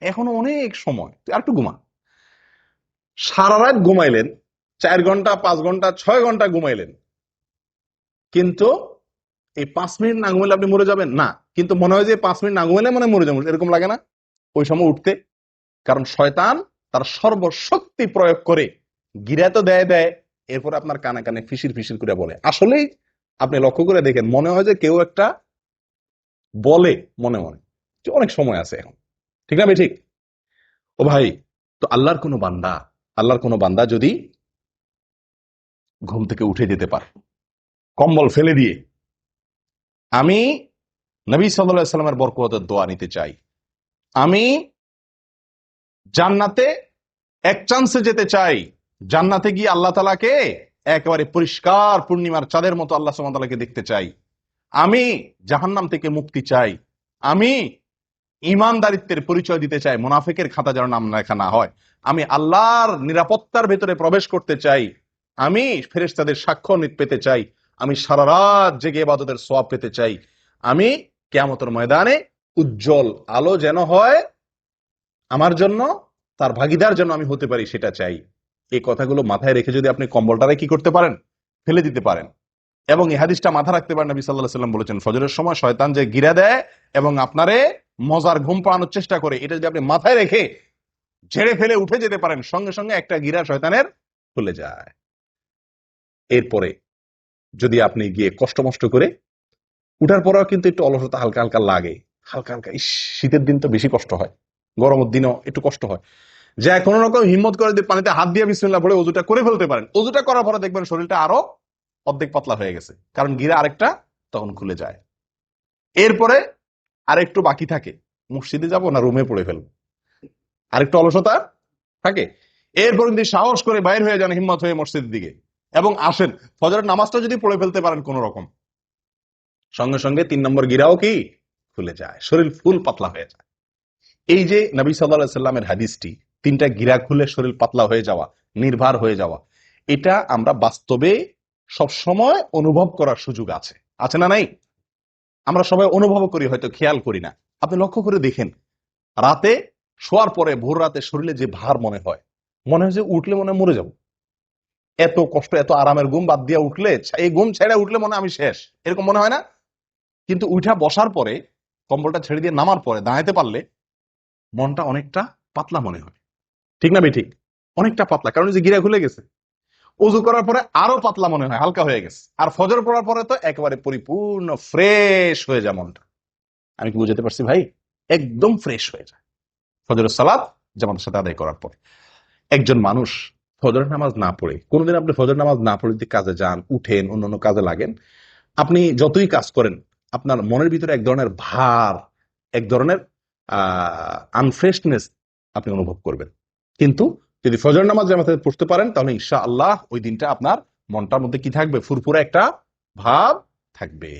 এখনো অনেক সময়, তুই আর একটু ঘুমা। সারা রাত ঘুমাইলেন, 4 ঘন্টা, 5 ঘন্টা, 6 ঘন্টা ঘুমাইলেন, কিন্তু এই 5 মিনিট না ঘুমাইলে আপনি মরে যাবেন না, কিন্তু মনে হয় যে 5 মিনিট না ঘুমাইলে মনে মরে যাবেন, এরকম লাগে না ওই সময় উঠতে? কারণ শয়তান তার সর্বশক্তি প্রয়োগ করে গিরা তো দেয় দেয়, এরপর আপনার কানে কানে ফিসির ফিসির করে বলে। আসলেই আপনি লক্ষ্য করে দেখেন, মনে হয় যে কেউ একটা বলে মনে মনে যে অনেক সময় আছে এখন, ঠিক না ঠিক? ও ভাই, তো আল্লাহর কোনো বান্দা যদি ঘুম থেকে উঠে যেতে পারে কম্বল ফেলে দিয়ে, আমি নবী সাল্লাল্লাহু আলাইহি সাল্লামের বরকতের দোয়া নিতে চাই, আমি জান্নাতে এক চান্সে যেতে চাই, জান্নাতে গিয়ে আল্লাহ তাআলাকে একেবারে পরিষ্কার পূর্ণিমার চাঁদের মতো আল্লাহ সুবহানাহু ওয়া তাআলাকে দেখতে চাই, আমি জাহান্নাম থেকে মুক্তি চাই, আমি ইমানদারিত্বের পরিচয় দিতে চাই, মুনাফিকের খাতা যেন নাম লেখা না হয়, আমি আল্লাহর নিরাপত্তার ভেতরে প্রবেশ করতে চাই, আমি ফেরেশতাদের সাক্ষ্য পেতে চাই, আমি সারা রাত জেগে ইবাদতের সওয়াব পেতে চাই, আমি কিয়ামতের ময়দানে উজ্জ্বল আলো যেন হয় আমার জন্য, তার ভাগীদার যেন আমি হতে পারি, সেটা চাই। এই কথাগুলো মাথায় রেখে যদি আপনি কম্বলটারে কি করতে পারেন, ফেলে দিতে পারেন, এবং এই হাদিসটা মাথা রাখতে পারেন, নবী সাল্লাল্লাহু আলাইহি ওয়াসাল্লাম বলেছেন ফজরের সময় শয়তান যে গিরা দেয় এবং আপনারে মজার ঘুম পাড়ানোর চেষ্টা করে, এটা যদি আপনি মাথায় রেখে ঝেড়ে ফেলে উঠে যেতে পারেন, সঙ্গে সঙ্গে একটা গিরা শয়তানের খুলে যায়। এরপরে যদি আপনি গিয়ে কষ্ট মষ্ট করে উঠার পরেও কিন্তু একটু অলসতা হালকা হালকা লাগে, হালকা হালকা, ইস, শীতের দিন তো বেশি কষ্ট হয়, গরমের দিনও একটু কষ্ট হয়, যা কোন রকম হিম্মত করে দিয়ে পানিতে হাত দিয়ে বিসমিল্লাহ বলে ওযুটা করে ফেলতে পারেন। ওযুটা করার পরে দেখবেন শরীরটা আরো অর্ধেক পাতলা হয়ে গেছে, কারণ গিরা আরেকটা তখন খুলে যায়। এরপরে আরেকটু বাকি থাকে, মসজিদে যাব না রুমে পড়ে ফেলবো, আরেকটু অলসতা থাকে। এরপর যদি সাহস করে বাইর হয়ে যান হিম্মত হয়ে মসজিদের দিকে এবং আসেন, ফজরের নামাজটা যদি পড়ে ফেলতে পারেন কোন রকম, সঙ্গে সঙ্গে 3 নম্বর গিরাও কি খুলে যায়, শরীর ফুল পাতলা হয়ে যায়। এই যে নবী সাল্লাল্লাহু আলাইহি সাল্লামের হাদিসটি, 3টা গিরা খুলে শরীর পাতলা হয়ে যাওয়া, নির্ভার হয়ে যাওয়া, এটা আমরা বাস্তবে সব সময় অনুভব করার সুযোগ আছে, আছে না নাই? আমরা সবাই অনুভব করি, হয়তো খেয়াল করি না। আপনি লক্ষ্য করে দেখেন, রাতে শোয়ার পরে ভোর রাতে শরীরে যে ভার মনে হয়, মনে হয় যে উঠলে মনে হয় মরে যাব, এত কষ্ট, এত আরামের ঘুম বাদ দিয়ে উঠলে, এই ঘুম ছেড়ে উঠলে মনে হয় আমি শেষ, এরকম মনে হয় না? কিন্তু উঠা বসার পরে, কম্বলটা ছেড়ে দিয়ে নামার পরে দাঁড়াতে পারলে মনটা অনেকটা পাতলা মনে হয়, ঠিক না ঠিক? অনেকটা পাতলা, কারণ যে গিরা খুলে গেছে। অজু করার পরে আরো পাতলা মনে হয়, হালকা হয়ে গেছে। আর ফজর পড়ার পরে তো একেবারে পরিপূর্ণ ফ্রেশ হয়ে যায় মনটা। আমি কি বুঝাতে পারছি ভাই? একদম ফ্রেশ হয়ে যায় ফজরের সালাত জামাতের সাথে আদায় করার পর। একজন মানুষ ফজরের নামাজ না পড়ে, কোনোদিন আপনি ফজর নামাজ না পড়ে যদি কাজে যান, উঠেন, অন্যান্য কাজে লাগেন, আপনি যতই কাজ করেন, আপনার মনের ভিতরে এক ধরনের ভার, এক ধরনের আনফ্রেশনেস আপনি অনুভব করবেন। কিন্তু যদি ফজর নামাজ জামাতে পড়তে পারেন, তাহলে ইনশাআল্লাহ ওই দিনটা আপনার মনটার মধ্যে কি থাকবে? ফুরফুরে একটা ভাব থাকবে।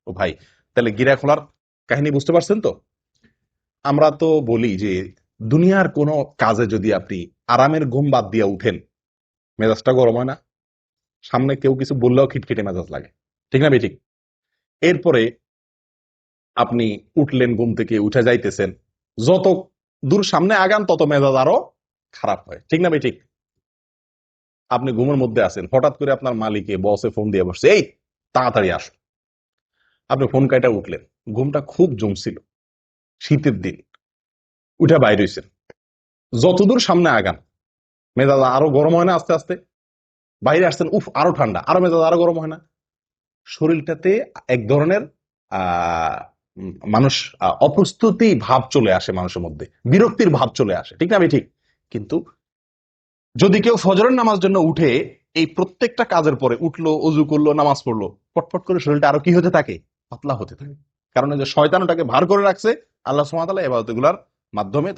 ও ভাই, তাহলে গিরা খোলার কাহিনী বুঝতে পারছেন তো? আমরা তো বলি যে দুনিয়ার কোনো কাজে যদি আপনি আরামের ঘুম বাদ দিয়ে উঠেন, মেজাজটা গরম হয় না? সামনে কেউ কিছু বললেও খিটখিটে মেজাজ লাগে, ঠিক না ঠিক? এরপরে আপনি উঠলেন, ঘুম থেকে উঠে যাইতেছেন, যত দূর সামনে আগান তত মেজাজ আরো খারাপ হয়, ঠিক না ঠিক? আপনি ঘুমের মধ্যে আছেন, হঠাৎ করে আপনার মালিকে বসে ফোন দিয়ে বসছে, এই তাড়াতাড়ি আসো। আপনি ফোন কাইটা উঠলেন, ঘুমটা খুব জমছিল, শীতের দিন, উঠে বাইরে হইছেন, যতদূর সামনে আগান মেজাজ আরো গরম হয় না? আস্তে আস্তে বাইরে আসছেন, উফ আরো ঠান্ডা, আরো মেজাজ আরো গরম হয় না? শরীরটাতে এক ধরনের মানুষ অপ্রস্তুতি ভাব চলে আসে, মানুষের মধ্যে বিরক্তির ভাব চলে আসে, ঠিক না ঠিক? কিন্তু যদি কেউ ফজরের নামাজ জন্য উঠে, এই প্রত্যেকটা কাজের পরে উঠলো, অজু করলো, নামাজ পড়লো, পটপট করে শরীরটা আরো কি হতে থাকে? পাতলা হতে থাকে। কারণ এই যে শয়তান ওটাকে ভার করে রাখছে, আল্লাহ সুবহানাহু ওয়া তাআলা ইবাদত গুলার মাধ্যমে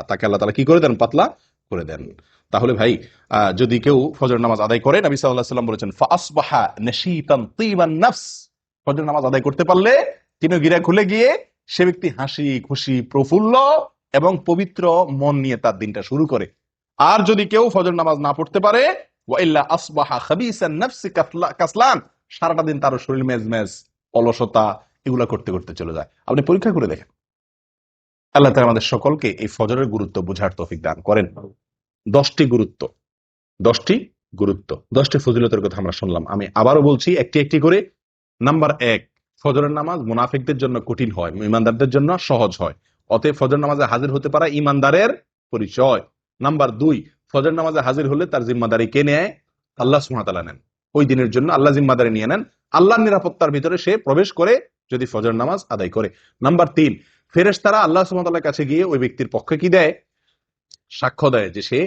তাকে আল্লাহ তাআলা কি করে দেন? পাতলা করে দেন। তাহলে ভাই, যদি কেউ ফজর নামাজ আদায় করে, নবী সাল্লাল্লাহু আলাইহি সাল্লাম বলেছেন, ফাসবাহা নাশীতান তিবান নাফস, ফজর নামাজ আদায় করতে পারলে, তিন গিরা খুলে গিয়ে সে ব্যক্তি হাসি খুশি, প্রফুল্ল এবং পবিত্র মন নিয়ে তার দিনটা শুরু করে। আর যদি কেউ ফজর নামাজ না পড়তে পারে, ওয়াইল্লা আসবাহা খাবিসান নাফসি কাসলান, সারাটা দিন তার শরীর মেজমেজ, অলসতা, এগুলা করতে করতে চলে যায়। আপনি পরীক্ষা করে দেখেন। আল্লাহ তাআলা আমাদের সকলকে এই ফজরের গুরুত্ব বুঝার তৌফিক দান করেন। 10টি গুরুত্ব, 10টি গুরুত্ব, 10টি ফজিলতের কথা আমরা শুনলাম। আমি আবারও বলছি একটি একটি করে। নাম্বার 1, ফজরের নামাজ মুনাফিকদের জন্য কঠিন হয়, ইমানদারদের জন্য সহজ হয়। অতএব ফজর নামাজে হাজির হতে পারা ইমানদারের পরিচয়। নাম্বার 2, ফজর নামাজে হাজির হলে তার জিম্মাদারি কে নেয়? আল্লাহ সুবহানাহু ওয়া তাআলা নেন। ওই দিনের জন্য আল্লাহ জিম্মাদারি নিয়ে নেন, আল্লাহর নিরাপত্তার ভিতরে সে প্রবেশ করে যদি ফজর নামাজ আদায় করে। নাম্বার 3, ফেরেশতারা আল্লাহ সুবহানাহু ওয়া তাআলার কাছে গিয়ে ওই ব্যক্তির পক্ষে কি দেয়? সাক্ষ্য দেয় যে সে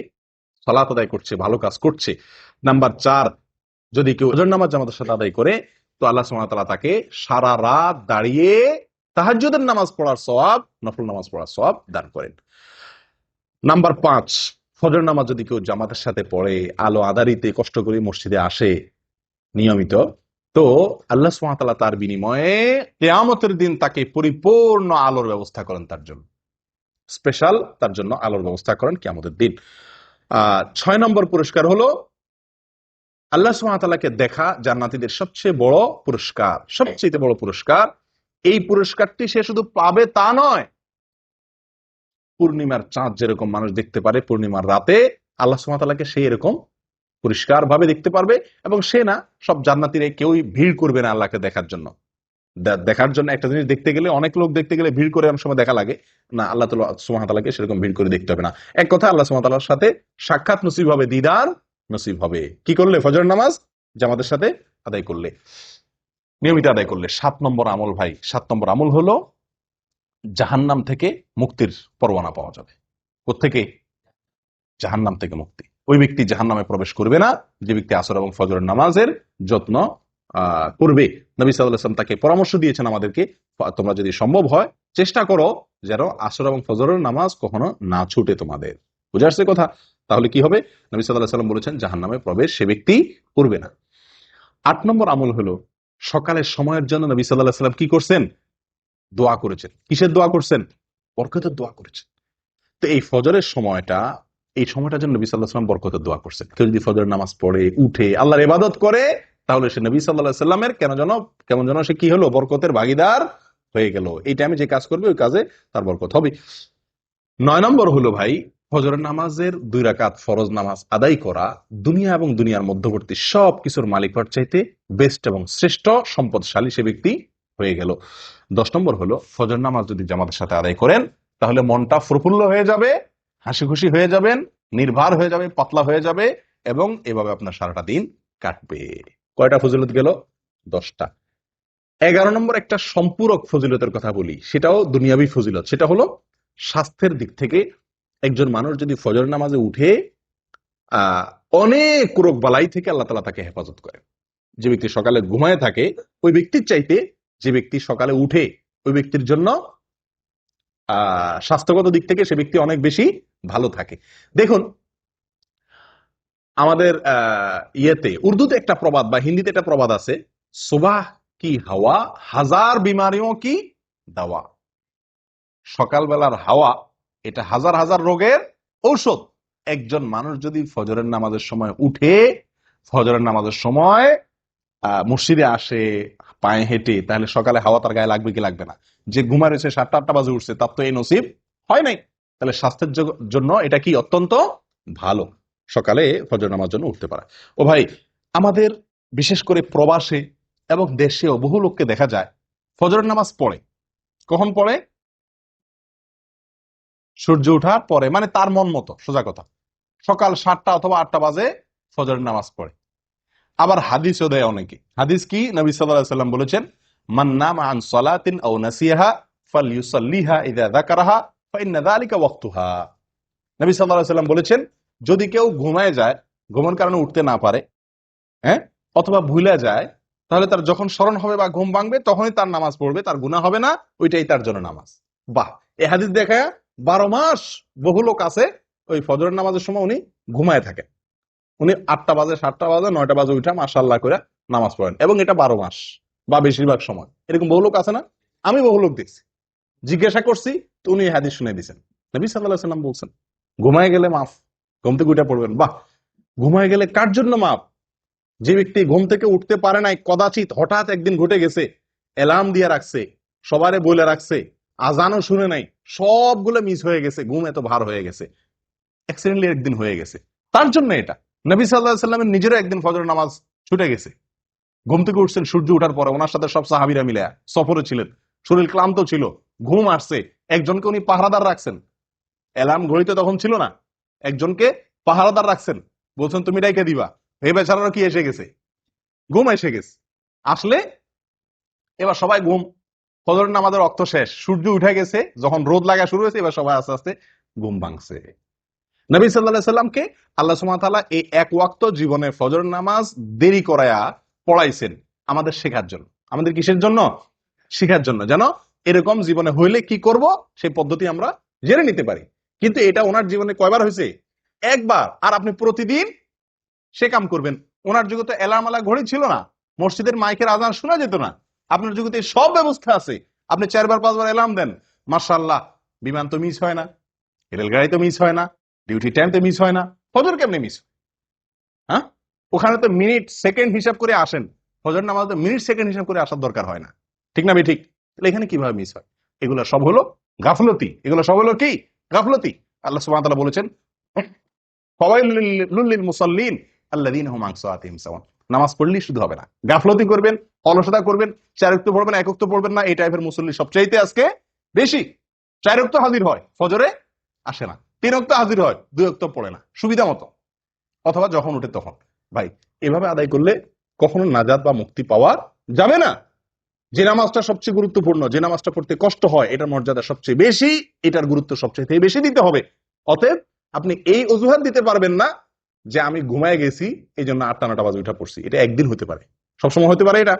সালাত আদায় করছে, ভালো কাজ করছে। নাম্বার 4, যদি কেউ ফজর নামাজ জামাতের সাথে আদায় করে, তো আল্লাহ সুবহানাহু ওয়া তাআলা তাকে সারা রাত দাঁড়িয়ে তাহাজ্জুদের নামাজ পড়ার সওয়াব, নফল নামাজ পড়ার সওয়াব দান করেন। নাম্বার 5, ফজর নামাজ যদি কেউ জামাতের সাথে পড়ে, আলো আঁধারিতে কষ্ট করে মসজিদে আসে নিয়মিত, তো আল্লাহ সুবহানাহু ওয়া তাআলা তার বিনিময়ে কিয়ামতের দিন তাকে পরিপূর্ণ আলোর ব্যবস্থা করেন, তার জন্য স্পেশাল, তার জন্য আলোর ব্যবস্থা করেন কিয়ামতের দিন। 6 নম্বর পুরস্কার হলো আল্লাহ সুবহানাহু ওয়া তাআলাকে দেখা জান্নাতীদের সবচেয়ে বড় পুরস্কার, সবচেয়ে বড় পুরস্কার। এই পুরস্কারটি সে শুধু পাবে তা নয়, পূর্ণিমার চাঁদ যেরকম মানুষ দেখতে পারে পূর্ণিমার রাতে, আল্লাহ সুবহানাহু ওয়া তাআলাকে সেই এরকম পরিষ্কার ভাবে দেখতে পারবে। এবং সে না, সব জান্নাতীরা কেউই ভিড় করবে না আল্লাহকে দেখার জন্য। দেখার জন্য একটা জিনিস দেখতে গেলে, অনেক লোক দেখতে গেলে ভিড় করে অনেক সময় দেখা লাগে না, আল্লাহ সুবহানাহু ওয়া তাআলাকে সেরকম ভিড় করে দেখতে হবে না। এক কথা, আল্লাহ সুবহানাহু ওয়া তাআলার সাথে সাক্ষাৎ নসিব হবে, দিদার নসিব হবে। কি করলে? ফজর নামাজ জামাতের সাথে আদায় করলে, নিয়মিত আদায় করলে। 7 নম্বর আমল ভাই, 7 নম্বর আমল হলো জাহান্নাম থেকে মুক্তির পরোয়ানা পাওয়া যাবে। কোত্থেকে? জাহান্নাম থেকে মুক্তি। ওই ব্যক্তি জাহান্নামে প্রবেশ করবে না যে ব্যক্তি আসর এবং ফজরের নামাজের যত্ন করবে। নবী সাল্লাল্লাহু আলাইহি ওয়াসাল্লাম তাকে পরামর্শ দিয়েছেন আমাদেরকে, তোমরা যদি সম্ভব হয় চেষ্টা করো যেন আসর এবং ফজরের নামাজ কখনো না ছুটে তোমাদের। বুঝে আসছে কথা? তাহলে কি হবে? নবী সাল্লাল্লাহু আলাইহি ওয়াসাল্লাম বলেছেন জাহান্নামে প্রবেশ সে ব্যক্তি করবে না। 8 নম্বর আমল হলো সকালের সময়ের জন্য নবী সাল্লাল্লাহু আলাইহি ওয়াসাল্লাম কি করছেন? দোয়া করেছেন। কিসের দোয়া করছেন? বরকতের দোয়া করেছেন। তো এই ফজরের সময়টা, এই সময়টার জন্য নবী সাল্লাল্লাহু আলাইহি ওয়াসাল্লাম বরকতের দোয়া করছেন। কেউ যদি ফজরের নামাজ পড়ে উঠে আল্লাহর ইবাদত করে, তাহলে সে নবী সাল্লাল্লাহু আলাইহি ওয়াসাল্লামের কেমন যেন সে কি হলো? বরকতের ভাগীদার হয়ে গেল। এই টাইমে যে কাজ করবে ওই কাজে তার বরকত হবে। 9 নম্বর হলো ভাই, ফজরের নামাজের 2 রাকাত ফরজ নামাজ আদায় করা দুনিয়া এবং দুনিয়ার মধ্যবর্তী সব কিছুর মালিক হওয়ার চাইতে বেস্ট এবং শ্রেষ্ঠ সম্পদশালী সে ব্যক্তি হয়ে গেল। 10 নম্বর হলো ফজর নামাজ যদি জামাতের সাথে আদায় করেন তাহলে মনটা প্রফুল্ল হয়ে যাবে, হাসি খুশি হয়ে যাবেন, নির্ভার হয়ে যাবে, পাতলা হয়ে যাবে, এবং এভাবে আপনার সারাটা দিন কাটবে। কয়টা ফজিলত গেল? 10টা। 11 নম্বর একটা সম্পূরক ফজিলতের কথা বলি, সেটাও দুনিয়াবী ফজিলত। সেটা হলো স্বাস্থ্যের দিক থেকে একজন মানুষ যদি ফজর নামাজে উঠে আহ অনেক রোগ বালাই থেকে আল্লাহ তাআলা তাকে হেফাজত করে। যে ব্যক্তি সকালে ঘুমায় থাকে ওই ব্যক্তির চাইতে যে ব্যক্তি সকালে উঠে, ওই ব্যক্তির জন্য স্বাস্থ্যগত দিক থেকে সে ব্যক্তি অনেক বেশি ভালো থাকে। দেখুন আমাদের ইয়েতে উর্দুতে একটা প্রবাদ বা হিন্দিতে একটা প্রবাদ আছে, সুবাহ কি হাওয়া হাজার বিমারিও কি দাওয়া। সকালবেলার হাওয়া এটা হাজার হাজার রোগের ঔষধ। একজন মানুষ যদি ফজরের নামাজের সময় উঠে, ফজরের নামাজের সময় মসজিদে আসে পায়ে হেঁটে, তাহলে সকালে হাওয়া তার গায়ে লাগবে কি লাগবে না? যে ঘুমা রয়েছে 7টা 8টা বাজে উঠছে তার তো এই নসিব হয় নাই। তাহলে স্বাস্থ্যের জন্য এটা কি অত্যন্ত ভালো, সকালে ফজর নামাজ জন্য উঠতে পারা। ও ভাই, আমাদের বিশেষ করে প্রবাসে এবং দেশেও বহু লোককে দেখা যায় ফজরের নামাজ পড়ে। কখন পড়ে? সূর্য ওঠার পরে, মানে তার মন মতো, সোজা কথা সকাল 7টা অথবা 8টা বাজে ফজরের নামাজ পড়ে। আবার হাদিসও দেয় অনেকে। হাদিস কি? নবী সাল্লাল্লাহু আলাইহি ওয়াসাল্লাম বলেছেন, মান নামা আন সালাতিন আও নাসিয়াহা ফালইউসাল্লিহা ইযা যাকারাহা ফাইন্না যালিকা ওয়াক্তুহা। নবী সাল্লাল্লাহু আলাইহি ওয়াসাল্লাম বলেছেন, যদি কেউ ঘুমায় যায়, ঘুমের কারণে উঠতে না পারে, হ্যাঁ, অথবা ভুলে যায়, তাহলে তার যখন স্মরণ হবে বা ঘুম ভাঙবে তখনই তার নামাজ পড়বে, তার গুনাহ হবে না, ওইটাই তার জন্য নামাজ। বাহ! এই হাদিস দেখায় 12 মাস বহু লোক আছে ওই ফজরের নামাজের সময় উনি ঘুমায় থাকেন। উনি 8টা বাজে 7টা বাজে 9টা বাজে উঠা মাশাআল্লাহ করে নামাজ পড়েন, এবং এটা 12 মাস বা বেশিরভাগ সময়। এরকম বহু লোক আছে না? আমি বহু লোক দেখছি, জিজ্ঞাসা করছি তো উনি হাদিস শুনে দিয়েছেন। নবী সাল্লাল্লাহু আলাইহি ওয়াসাল্লাম বলছেন ঘুমায় গেলে মাফ, ঘুম থেকে উঠে পড়বেন। বাহ! ঘুমায় গেলে কার জন্য মাফ? যে ব্যক্তি ঘুম থেকে উঠতে পারে নাই, কদাচিৎ হঠাৎ একদিন ঘটে গেছে, অ্যালার্ম দিয়ে রাখছে, সবারে বলে রাখছে, আজানও শুনে নাই, সবগুলো মিস হয়ে গেছে, ঘুম এত ভার হয়ে গেছে, অ্যাক্সিডেন্টলি একদিন হয়ে গেছে, তার জন্য এটা। নবী সাল্লাল্লাহু আলাইহি ওয়াসাল্লামের নিজেরও একদিন ফজর নামাজ ছুটে গেছে। ঘুম থেকে উঠছেন সূর্য ওঠার পরে, ওনার সাথে সব সাহাবীরা মিলে সফরে ছিলেন, শরীর ক্লান্ত ছিল, ঘুম আসছে, একজনকে উনি পাহারাদার রাখছেন। অ্যালার্ম ঘড়িতে তখন ছিল না, একজনকে পাহারাদার রাখছেন, বলছেন তুমি ডাইকে দিবা। এই বেচারারও কি এসে গেছে, ঘুম এসে গেছে। আসলে এবার সবাই ঘুম, ফজরের নামাজের রক্ত শেষ, সূর্য উঠে গেছে, যখন রোদ লাগা শুরু হয়েছে এবার সবাই আস্তে আস্তে ঘুম ভাঙছে। নবী সাল্লাল্লাহু আলাইহি সাল্লামকে আল্লাহ সুবহানাহু ওয়া তাআলা এই এক ওয়াক্ত জীবনে ফজর নামাজ দেরি করায়া পড়াইছেন আমাদের শেখার জন্য। আমাদের কিসের জন্য? শেখার জন্য, যেন এরকম জীবনে হইলে কি করব সেই পদ্ধতি আমরা জেনে নিতে পারি। কিন্তু এটা ওনার জীবনে কয়বার হয়েছে? একবার। আর আপনি প্রতিদিন সে কাম করবেন। ওনার যুগে তো অ্যালার্ম আলা ঘড়ি ছিল না, মসজিদের মাইকের আজান শোনা যেত না। আপনার যুগে সব ব্যবস্থা আছে, আপনি 4বার 5বার অ্যালার্ম দেন, মাশাআল্লাহ, বিমান তো মিস হয় না, রেলগাড়ি তো মিস হয় না, ডিউটি টাইম তো মিস হয় না, ফজর কেমনে মিস? হ্যাঁ, ওখানে তো মিনিট সেকেন্ড হিসাব করে আসেন, ফজর নামাজ তো মিনিট সেকেন্ড হিসাব করে আসার দরকার হয় না, ঠিক না ঠিক? তাহলে এখানে কিভাবে মিস হয়? এগুলো সব হলো গাফলতি, এগুলো সব হলো কি? গাফলতি। আল্লাহ সুবহানাহু ওয়া তাআলা বলেছেন, ফাওয়াইলুল লিল মুসাল্লিন আল্লাযীনা হুম আন সালাতিহিম সাহুন। নামাজ পড়লেই শুধু হবে না, গাফলতি করবেন, অলসতা করবেন, 4 ওয়াক্ত পড়বেন, 1 ওয়াক্ত পড়বেন না, এই টাইপের মুসল্লি সবচাইতে আজকে বেশি। 4 ওয়াক্ত হাজির হয়, ফজরে আসে না, 3 ওয়াক্ত হাজির হয়, 2 ওয়াক্ত পড়ে না সুবিধা মতো, অথবা যখন উঠে তখন। ভাই, এভাবে আদায় করলে কখনো নাজাত বা মুক্তি পাওয়া যাবে না। যে নামাজটা সবচেয়ে গুরুত্বপূর্ণ, যে নামাজটা পড়তে কষ্ট হয়, এটার মর্যাদা সবচেয়ে বেশি, এটার গুরুত্ব সবচেয়ে বেশি দিতে হবে। অতএব আপনি এই অজুহাত দিতে পারবেন না যে আমি ঘুমায় গেছি এই জন্য 8টা 9টা বাজে উঠা পড়ছি, এটা একদিন হতে পারে, সবসময় হতে পারে এটা?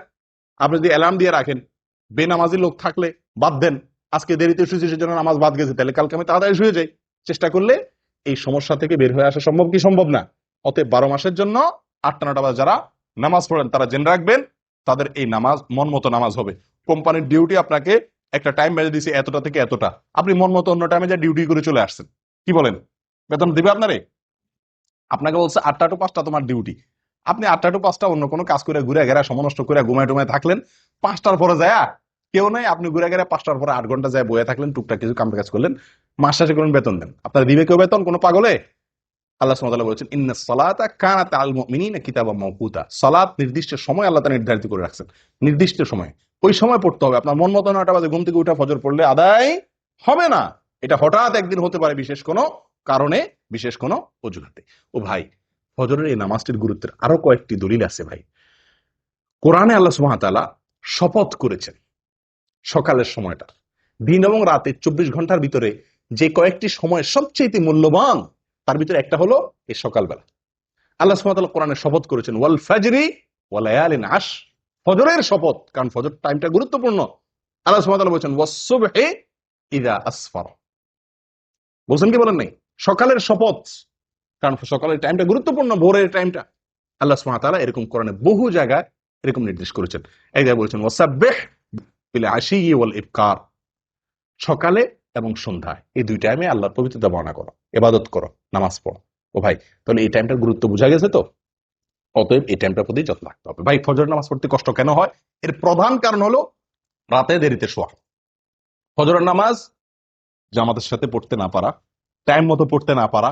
আপনি যদি অ্যালার্ম দিয়ে রাখেন, বেনামাজি লোক থাকলে বাদ দেন, আজকে দেরিতে শুয়েছি সেজন্য নামাজ বাদ গেছে, তাহলে কালকে আমি তাড়াতাড়ি শুয়ে যাই। চেষ্টা করলে এই সমস্যা থেকে বের হয়ে আসা সম্ভব কি সম্ভব না? অতএব 12 মাসের জন্য 8টা 9টা বাজে যারা নামাজ পড়েন তারা জেনে রাখবেন তাদের এই নামাজ মন মতো নামাজ হবে। কোম্পানির ডিউটি আপনাকে একটা টাইম বেঁধে দিয়েছে এতটা থেকে এতটা, আপনি মন মতো অন্য টাইমে যা ডিউটি করে চলে আসছেন, কি বলেন? বেতন দিবে আপনারে? আপনাকে বলছে 8টা টু 5টা তোমার ডিউটি, আপনি 8টা টু 5টা অন্য কোনো কাজ করে ঘুরে ঘেরা সমনষ্ট করে ঘুমায় টুমায় থাকলেন, 5টার পরে যায় কেউ নাই, আপনি ঘুরে ঘেরা 5টার পরে 8 ঘন্টা যায় বয়ে থাকলেন, টুকটাক কিছু কাম কাজ করলেন, মাস শেষে করলেন বেতন দেন, আপনার দিবে কেউ বেতন? কোনো পাগলে? আল্লাহ সুবহানাহু ওয়া তাআলা বলেছেন ইন্নাস সালাতা কানাত আলাল মুমিনিনা কিতাবাম মাওকুতা, সালাত নির্দিষ্ট সময় আল্লাহ তাআলা নির্ধারিত করে রাখছেন, নির্দিষ্ট সময়, ওই সময় পড়তে হবে। আপনার মন মতো 9টা বাজে ঘুম থেকে উঠে ফজর পড়লে আদায় হবে না। এটা হঠাৎ একদিন হতে পারে বিশেষ কোনো কারণে, বিশেষ কোনো অজুহাতে। ও ভাই, ফজরের এই নামাজটির গুরুত্বের আরো কয়েকটি দলিল আছে ভাই। কোরআনে আল্লাহ সুবহানাহু ওয়া তাআলা শপথ করেছেন সকালের সময়টা, দিন এবং রাতে 24 ঘন্টার ভিতরে যে কয়েকটি সময় সবচেয়ে মূল্যবান তার ভিতরে একটা হলো এই সকালবেলা। আল্লাহ সুবহানাহু ওয়া তাআলা কোরআনে শপথ করেছেন ওয়াল ফাজরি ওয়া লায়ালিন আশ, ফজরের শপথ, কারণ ফজর টাইমটা গুরুত্বপূর্ণ। আল্লাহ সুবহানাহু ওয়া তাআলা বলেছেন ওয়াস সুবহি ইযা আসফার, বলছেন কি বলেন নাই? সকালের শপথ, কারণ সকালের টাইমটা গুরুত্বপূর্ণ, ভোরের টাইমটা। আল্লাহ সুবহানাহু ওয়া তাআলা এরকম কোরআনে বহু জায়গায় এরকম নির্দেশ করেছেন। এই জায়গায় বলেছেন ওয়াসাব্বিহ বিল আশি ওয়াল ইবকার, সকালে এবং সন্ধ্যায় এই দুই টাইমে আল্লাহর পবিত্রতা বর্ণনা করো, ইবাদত করো, নামাজ পড়ো। ও ভাই, তাহলে এই টাইমটার গুরুত্ব বোঝা গেছে তো? অতএব এই টাইমটার প্রতি যত্ন রাখতে হবে। ভাই, ফজর নামাজ পড়তে কষ্ট কেন হয়? এর প্রধান কারণ হলো রাতে দেরিতে শোয়া। ফজরের নামাজ জামাতের সাথে পড়তে না পারা, টাইম মতো পড়তে না পারা,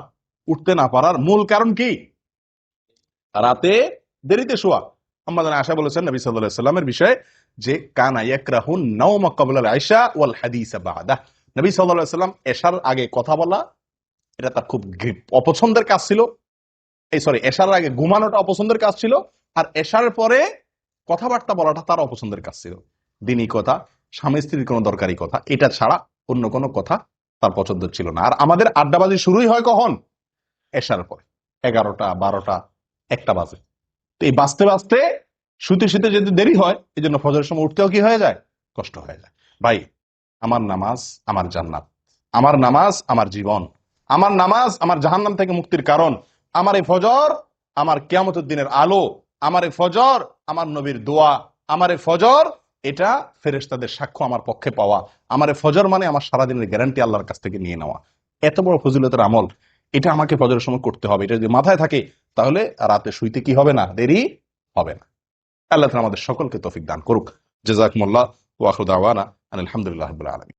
উঠতে না পারার মূল কারণ কি? রাতে দেরিতে শোয়া। আমাদের আশা বলেছেন নবী সাল্লাল্লাহু আলাইহি ওয়াসাল্লামের বিষয়ে যে কানা ইয়াকরাহুন নাওমা ক্বাবলা আল ইশা ওয়াল হাদিসা বাদা, নবী সাল্লাল্লাহু আলাইহি ওয়াসাল্লাম এশার আগে কথা বলা এটা তার খুব অপছন্দের কাজ ছিল। এশার আগে ঘুমানোটা অপছন্দের কাজ ছিল, আর এশার পরে কথাবার্তা বলাটা তার অপছন্দের কাজ ছিল। দিনী কথা, স্বামী স্ত্রীর কোনো দরকারি কথা, এটা ছাড়া অন্য কোনো কথা তার পছন্দ ছিল না। আর আমাদের আড্ডাবাজি শুরুই হয় কখন? এশার পরে, 11টা 12টা 1টা বাজে। তো এই বাঁচতে বাঁচতে শুতে শুতে যদি দেরি হয়, এই জন্য ফজরের সময় উঠতেও কি হয়ে যায়? কষ্ট হয়ে যায়। ভাই, আমার নামাজ আমার জান্নাত, আমার নামাজ আমার জীবন, আমার নামাজ আমার জাহান্নাম থেকে মুক্তির কারণ, আমার এই ফজর আমার কিয়ামতের দিনের আলো, আমার এই ফজর আমার নবীর দোয়া, আমার এই ফজর এটা ফেরেশতাদের সাক্ষ্য আমার পক্ষে পাওয়া, আমার এই ফজর মানে আমার সারাদিনের গ্যারান্টি আল্লাহর কাছ থেকে নিয়ে নেওয়া। এত বড় ফজিলতের আমল, এটা আমাকে ফজরের সময় করতে হবে। এটা যদি মাথায় থাকে তাহলে রাতে শুইতে কি হবে না? দেরি হবে না। আল্লাহ তাআলা আমাদের সকলকে তৌফিক দান করুক। জাযাকুমুল্লাহ ওয়া আখিরু দাওয়ানা আলহামদুলিল্লাহি রাব্বিল আলামিন।